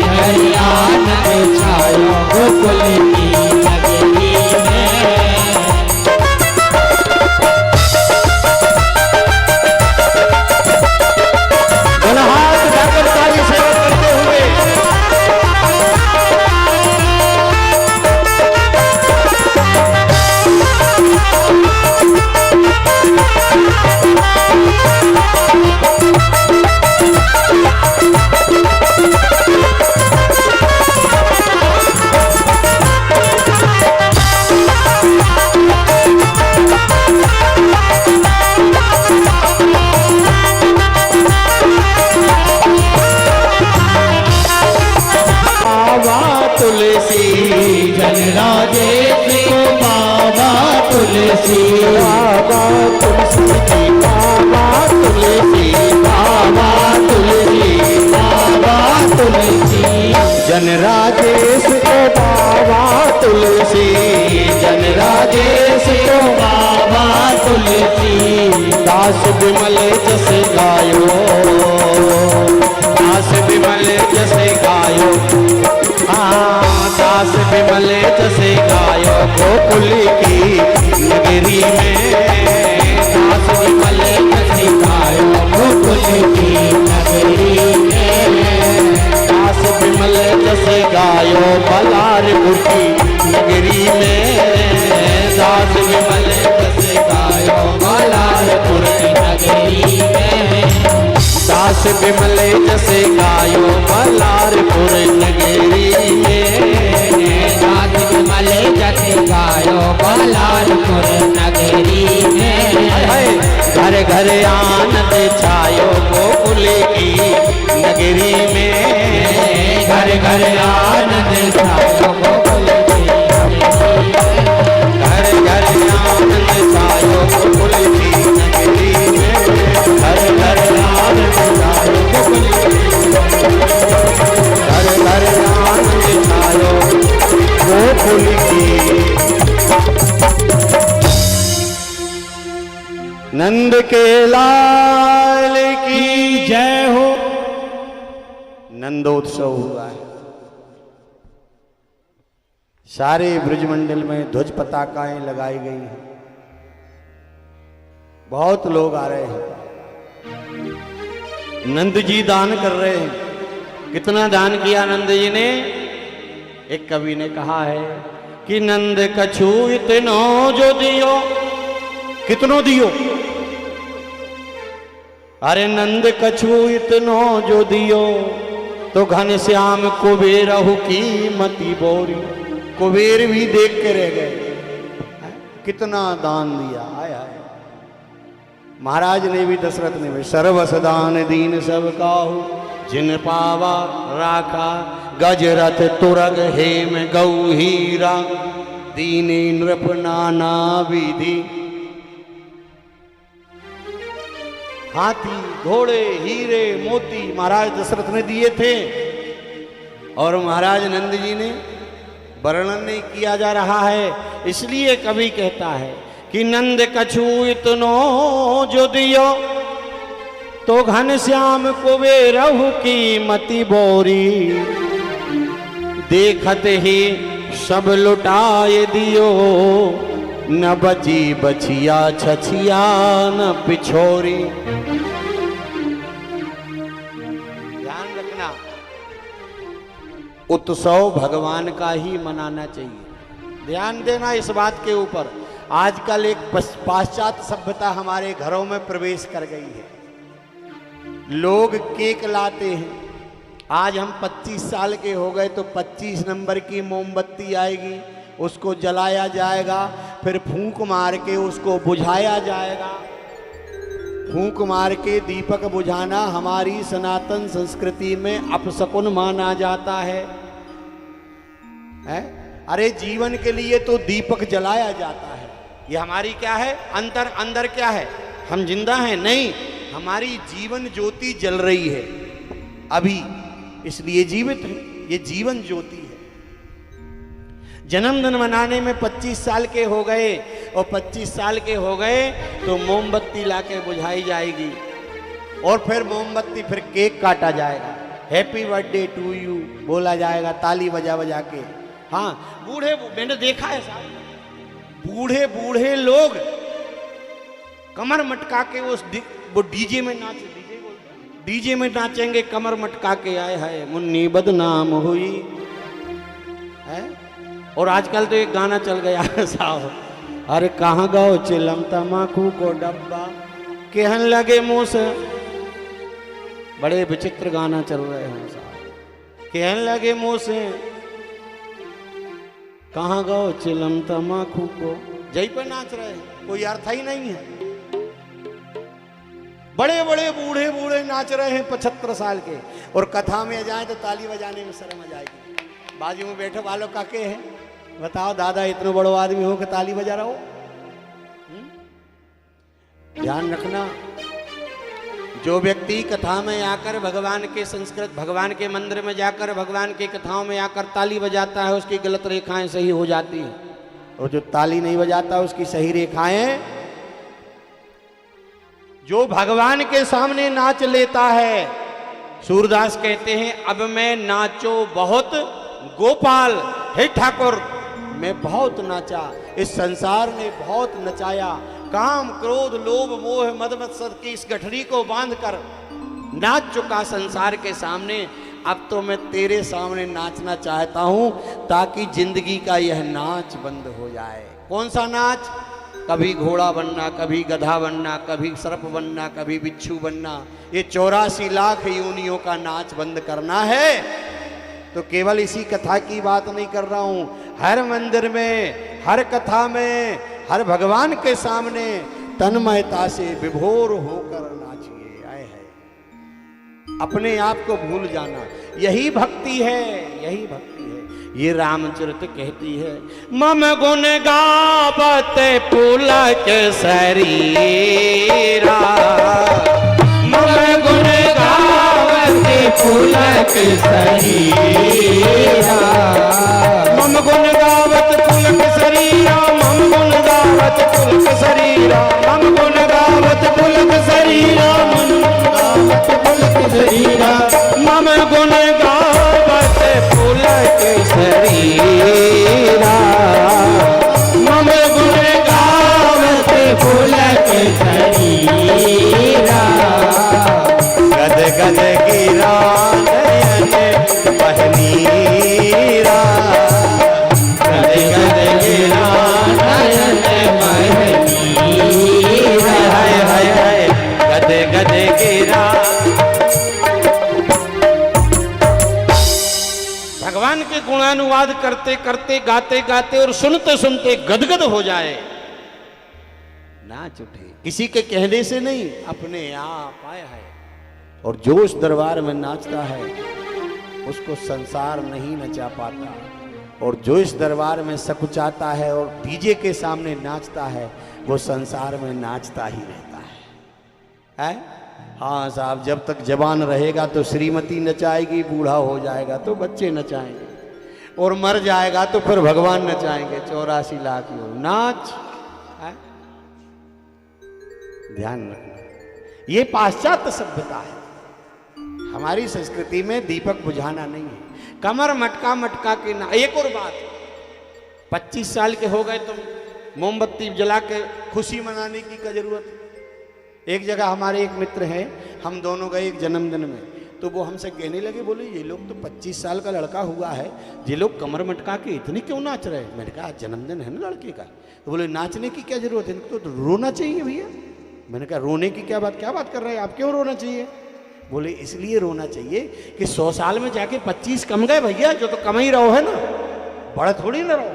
Speaker 1: घर आनंद छायो गोकुल की नगरी में। हाथ उठाकर ताली सेवा करते हुए तुलसी बाबा तुलसी बाबा तुलसी बाबा तुलसी बाबा तुलसी जन राजेश को बाबा तुलसी
Speaker 3: जन राजेश को बाबा तुलसी दास विमल जस गायो, दास विमल जस गायो, दास विमल जस गायो गोकुल की नगरी में, दास विमल जस गायो गोकुल की नगरी में, दास विमल जस गायो बलारपुर की नगरी में, दास विमल जस गायो बलारपुर की नगरी में, दास विमल जस गायो बलारपुर नगरी में,
Speaker 1: दास विमल जस गायो बलारपुर नगरी में,
Speaker 3: घर घर आनंद छायो गोकुल की नगरी में,
Speaker 1: घर घर आनंद छायो गोकुल की नगरी में,
Speaker 3: घर घर आनंद छायो गोकुल की नगरी में, घर घर आनंद छायो गोकुल की, घर घर आनंद छायो गोकुल की। नंद के लाल की
Speaker 2: जय हो।
Speaker 3: नंदोत्सव हुआ है, सारे ब्रजमंडल में ध्वज पताकाएं लगाई गई हैं, बहुत लोग आ रहे हैं, नंद जी दान कर रहे हैं। कितना दान किया नंद जी ने? एक कवि ने कहा है कि नंद कछु इतनो जो दियो, कितनो दियो? अरे नंद कछु इतनो जो दियो, तो घनश्याम कुबेरहु की मति बोरी। कुबेर भी देख के रह गए, कितना दान दिया। आय आय, महाराज ने भी दशरथ ने भी सर्वस दान दीन सब काहू, जिन पावा राखा गजरथ तुरग हेम गौ हीरा, दीने नृप नाना विधि। हाथी घोड़े हीरे मोती महाराज दशरथ ने दिए थे, और महाराज नंद जी ने वर्णन नहीं किया जा रहा है। इसलिए कवि कहता है कि नंद कछु इतनो जो दियो, तो घनश्याम कुबेरहु की मति बोरी। देखत ही सब लुटाए दियो, न बची बछिया छछिया न पिछोरी। ध्यान रखना, उत्सव भगवान का ही मनाना चाहिए। ध्यान देना इस बात के ऊपर। आजकल एक पाश्चात्य सभ्यता हमारे घरों में प्रवेश कर गई है। लोग केक लाते हैं। आज हम 25 साल के हो गए तो 25 नंबर की मोमबत्ती आएगी, उसको जलाया जाएगा, फिर फूंक मार के उसको बुझाया जाएगा। फूंक मार के दीपक बुझाना हमारी सनातन संस्कृति में अपशकुन माना जाता है? अरे जीवन के लिए तो दीपक जलाया जाता है। ये हमारी क्या है? अंदर क्या है? हम जिंदा हैं? नहीं, हमारी जीवन ज्योति जल रही है अभी, इसलिए जीवित है। ये जीवन ज्योति है। जन्मदिन मनाने में 25 साल के हो गए, और 25 साल के हो गए तो मोमबत्ती लाके बुझाई जाएगी, और फिर मोमबत्ती, फिर केक काटा जाएगा, हैप्पी बर्थडे टू यू बोला जाएगा ताली बजा बजा के। हाँ, बूढ़े, मैंने देखा है साहब, बूढ़े बूढ़े लोग कमर मटका के वो डीजे में डीजे में नाचेंगे, कमर मटका के। आए है मुन्नी बदनाम हुई है। और आजकल तो एक गाना चल गया है साहब, अरे कहाँ गाओ चिलम तमाकू को डब्बा, कहन लगे मुंह से। बड़े विचित्र गाना चल रहे हैं साहब, कहन लगे मुंह से, कहाँ गाओ चिलम तमाकू को, जय पे नाच रहे हैं, कोई अर्थ ही नहीं है। बड़े बड़े बूढ़े बूढ़े नाच रहे हैं 75 साल के, और कथा में जाए तो ताली बजाने में शर्म आ जाएगी। बाजू में बैठे वालों काके हैं, बताओ दादा इतने बड़ो आदमी हो कि ताली बजा रहा हो? ध्यान रखना, जो व्यक्ति कथा में आकर भगवान के संस्कृत, भगवान के मंदिर में जाकर भगवान की कथाओं में आकर ताली बजाता है, उसकी गलत रेखाएं सही हो जाती हैं। और जो ताली नहीं बजाता उसकी सही रेखाएं। जो भगवान के सामने नाच लेता है, सूरदास कहते हैं अब मैं नाचो बहुत गोपाल, हे ठाकुर मैं बहुत नाचा, इस संसार ने बहुत नचाया, काम क्रोध लोभ मोह मद मत्सर की इस गठरी को बांधकर नाच चुका संसार के सामने। अब तो मैं तेरे सामने नाचना चाहता हूं ताकि जिंदगी का यह नाच बंद हो जाए। कौन सा नाच? कभी घोड़ा बनना, कभी गधा बनना, कभी सर्प बनना, कभी बिच्छू बनना, ये 84 लाख योनियों का नाच बंद करना है। तो केवल इसी कथा की बात नहीं कर रहा हूं, हर मंदिर में, हर कथा में, हर भगवान के सामने तन्मयता से विभोर होकर नाचिए। आए है अपने आप को भूल जाना, यही भक्ति है, यही भक्ति है। ये रामचरित कहती है, मम गुण गावत पुलक शरीरा,
Speaker 1: मम गुण गावत पुलक शरीरा,
Speaker 3: मम गुण गावत पुलक शरीरा, मम गुण गावत पुलक शरीरा,
Speaker 1: मम गुण गावत पुलक शरीरा, मम गुण गावत पुलक शरीरा, मम गुण गावत पुलक शरीरा, मम गुण गावत पुलक शरीरा।
Speaker 3: गद गद गिरा नयन बहनीरा,
Speaker 1: गद गद गिरा नयन बहनीरा,
Speaker 3: हाय हाय हाय गद गद गिरा। भगवान के गुणानुवाद करते करते, गाते गाते और सुनते सुनते गदगद हो जाए, नाच उठे, किसी के कहने से नहीं, अपने आप आया है। और जो उस दरबार में नाचता है उसको संसार नहीं नचा पाता, और जो इस दरबार में सकुचाता है और डीजे के सामने नाचता है वो संसार में नाचता ही रहता है? हाँ साहब, जब तक जवान रहेगा तो श्रीमती नचाएगी, बूढ़ा हो जाएगा तो बच्चे नचाएंगे, और मर जाएगा तो फिर भगवान नचाएंगे। 84 लाख लोग नाच है? ध्यान रखना, ये पाश्चात्य सभ्यता है। हमारी संस्कृति में दीपक बुझाना नहीं है, कमर मटका मटका के ना। एक और बात, 25 साल के हो गए तुम, मोमबत्ती जला के खुशी मनाने की क्या जरूरत है? एक जगह हमारे एक मित्र हैं, हम दोनों गए एक जन्मदिन में, तो वो हमसे कहने लगे, बोले ये लोग तो 25 साल का लड़का हुआ है, ये लोग कमर मटका के इतनी क्यों नाच रहे हैं? मैंने कहा जन्मदिन है ना लड़के का। तो बोले नाचने की क्या जरूरत है, इनको तो रोना चाहिए भैया। मैंने कहा रोने की क्या बात कर रहे हैं आप, क्यों रोना चाहिए? बोले इसलिए रोना चाहिए कि 100 साल में जाके 25 कम गए भैया, जो तो कम ही रहो है ना, बड़ा थोड़ी ना रहो।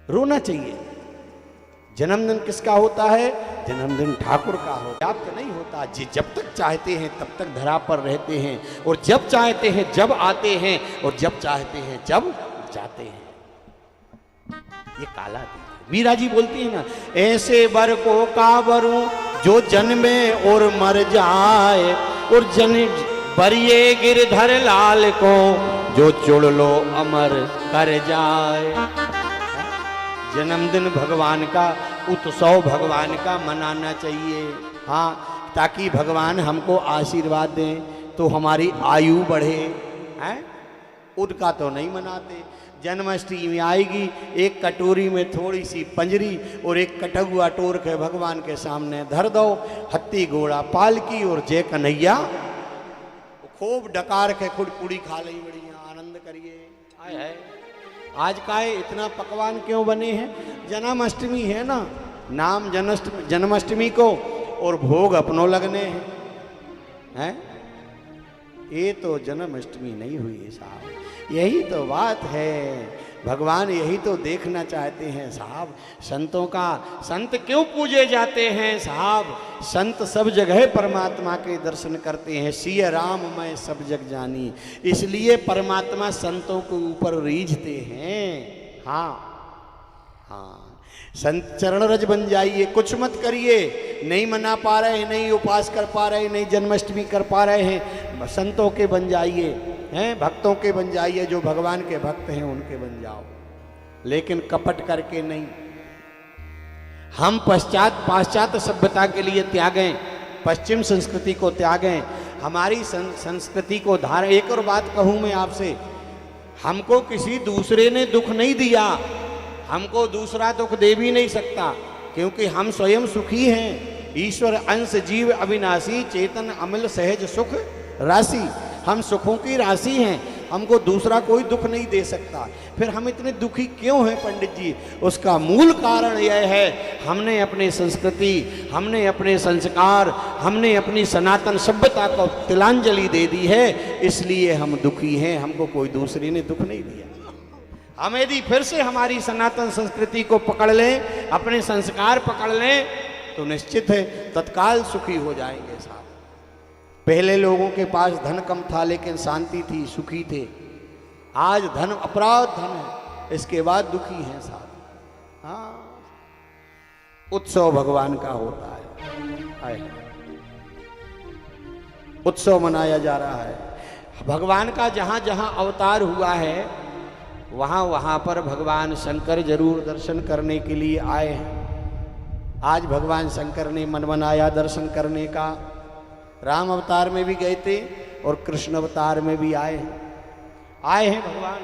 Speaker 3: रोना चाहिए। जन्मदिन किसका होता है? जन्मदिन ठाकुर का हो, पर्याप्त नहीं होता। जी जब तक चाहते हैं तब तक धरा पर रहते हैं, और जब चाहते हैं जब आते हैं, और जब चाहते हैं जब जाते हैं। ये काला दिन। मीरा जी बोलती है ना, ऐसे बर को काबरू जो जन्मे और मर जाए, और जन बरिए गिरधर लाल को जो चुड़ लो अमर कर जाए। जन्मदिन भगवान का, उत्सव भगवान का मनाना चाहिए, हाँ, ताकि भगवान हमको आशीर्वाद दें, तो हमारी आयु बढ़े हैं। उनका तो नहीं मनाते। जन्माष्टमी आएगी, एक कटोरी में थोड़ी सी पंजरी और एक कटुआ टोर के भगवान के सामने धर दो, हत्ती घोड़ा पालकी और जय कन्हैया, खूब डकार के खुड़कुड़ी खा ली, बढ़िया आनंद करिए। आए है आज का इतना पकवान क्यों बने हैं? जन्माष्टमी है ना, नाम जन्माष्टमी को, और भोग अपनों लगने हैं। ये तो जन्माष्टमी नहीं हुई साहब, यही तो बात है। भगवान यही तो देखना चाहते हैं साहब। संतों का, संत क्यों पूजे जाते हैं साहब? संत सब जगह परमात्मा के दर्शन करते हैं। सिय राम मैं सब जग जानी, इसलिए परमात्मा संतों के ऊपर रीझते हैं। हाँ हाँ, संत चरण रज बन जाइए, कुछ मत करिए। नहीं मना पा रहे हैं, नहीं उपास कर पा रहे हैं, नहीं जन्माष्टमी कर पा रहे हैं, संतों के बन जाइए, हैं भक्तों के बन जाइए। जो भगवान के भक्त हैं उनके बन जाओ। लेकिन कपट करके नहीं। हम पाश्चात्य सभ्यता के लिए त्यागें, पश्चिम संस्कृति को त्यागें, हमारी संस्कृति को धारण। एक और बात कहूं मैं आपसे, हमको किसी दूसरे ने दुख नहीं दिया, हमको दूसरा दुख दे भी नहीं सकता, क्योंकि हम स्वयं सुखी हैं। ईश्वर अंश जीव अविनाशी, चेतन अमिल सहज सुख राशि। हम सुखों की राशि हैं, हमको दूसरा कोई दुख नहीं दे सकता। फिर हम इतने दुखी क्यों हैं पंडित जी? उसका मूल कारण यह है, हमने अपनी संस्कृति, हमने अपने संस्कार, हमने अपनी सनातन सभ्यता को तिलांजलि दे दी है, इसलिए हम दुखी हैं। हमको कोई दूसरे ने दुख नहीं दिया। हम यदि फिर से हमारी सनातन संस्कृति को पकड़ लें, अपने संस्कार पकड़ लें, तो निश्चित है तत्काल सुखी हो जाएंगे साहब। पहले लोगों के पास धन कम था लेकिन शांति थी, सुखी थे। आज धन अपराध धन है, इसके बाद दुखी हैं साहब। हाँ, उत्सव भगवान का होता है, उत्सव मनाया जा रहा है। भगवान का जहां जहां अवतार हुआ है, वहां वहां पर भगवान शंकर जरूर दर्शन करने के लिए आए हैं। आज भगवान शंकर ने मन बनाया दर्शन करने का। राम अवतार में भी गए थे और कृष्ण अवतार में भी आए हैं भगवान।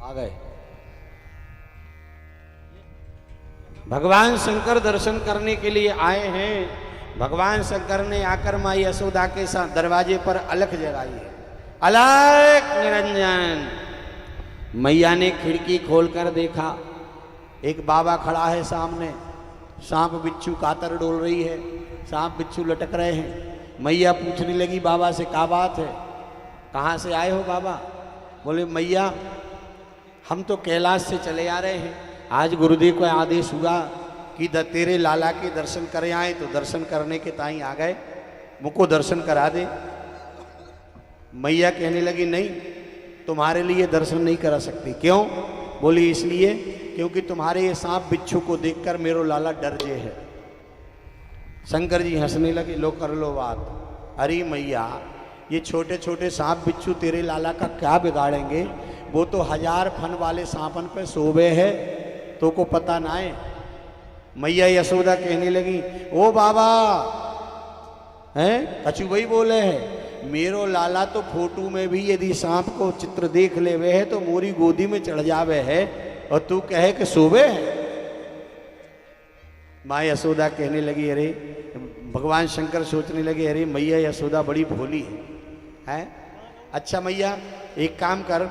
Speaker 3: आ गए भगवान शंकर दर्शन करने के लिए आए हैं। भगवान शंकर ने आकर मां यशोदा के साथ दरवाजे पर अलख जगाई है, अलख निरंजन। मैया ने खिड़की खोलकर देखा, एक बाबा खड़ा है सामने, सांप बिच्छू कातर डोल रही है, सांप बिच्छू लटक रहे हैं। मैया पूछने लगी बाबा से, क्या बात है, कहाँ से आए हो बाबा? बोले मैया हम तो कैलाश से चले आ रहे हैं, आज गुरुदेव का आदेश हुआ कि तेरे लाला के दर्शन करे आए, तो दर्शन करने के ताई आ गए, मुझको दर्शन करा दे। मैया कहने लगी नहीं, तुम्हारे लिए दर्शन नहीं करा सकती। क्यों? बोली इसलिए क्योंकि तुम्हारे ये सांप बिच्छू को देखकर मेरो लाला डर जे है। शंकर जी हंसने लगे, लो कर लो बात। अरे मैया, ये छोटे छोटे सांप बिच्छू तेरे लाला का क्या बिगाड़ेंगे? वो तो 1000 फन वाले सांपन पे सोवे है, तो को पता ना है। मैया यशोदा कहने लगी, ओ बाबा हैं, कछु वही बोले है, मेरो लाला तो फोटो में भी यदि सांप को चित्र देख ले वे है तो मोरी गोदी में चढ़ जावे है, और तू कहे कि सोवे है। माँ यशोदा कहने लगी, अरे भगवान शंकर सोचने लगे, अरे मैया यशोदा बड़ी भोली है। अच्छा मैया एक काम कर,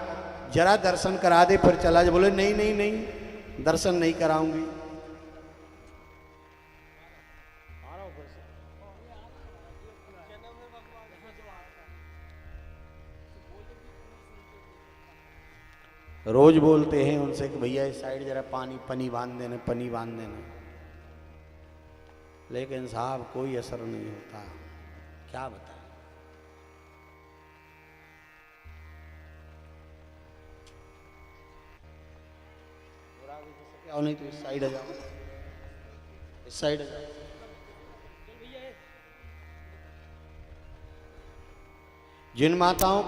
Speaker 3: जरा दर्शन करा दे फिर चला जा। बोले नहीं नहीं नहीं, दर्शन नहीं कराऊंगी। रोज बोलते हैं उनसे कि भैया इस साइड जरा पनी बांध देना, पनी बांध देना, लेकिन साहब कोई असर नहीं होता। क्या बताएं? क्या नहीं, तो इस साइड आ जाओ, इस साइड आ जाओ। जिन माताओं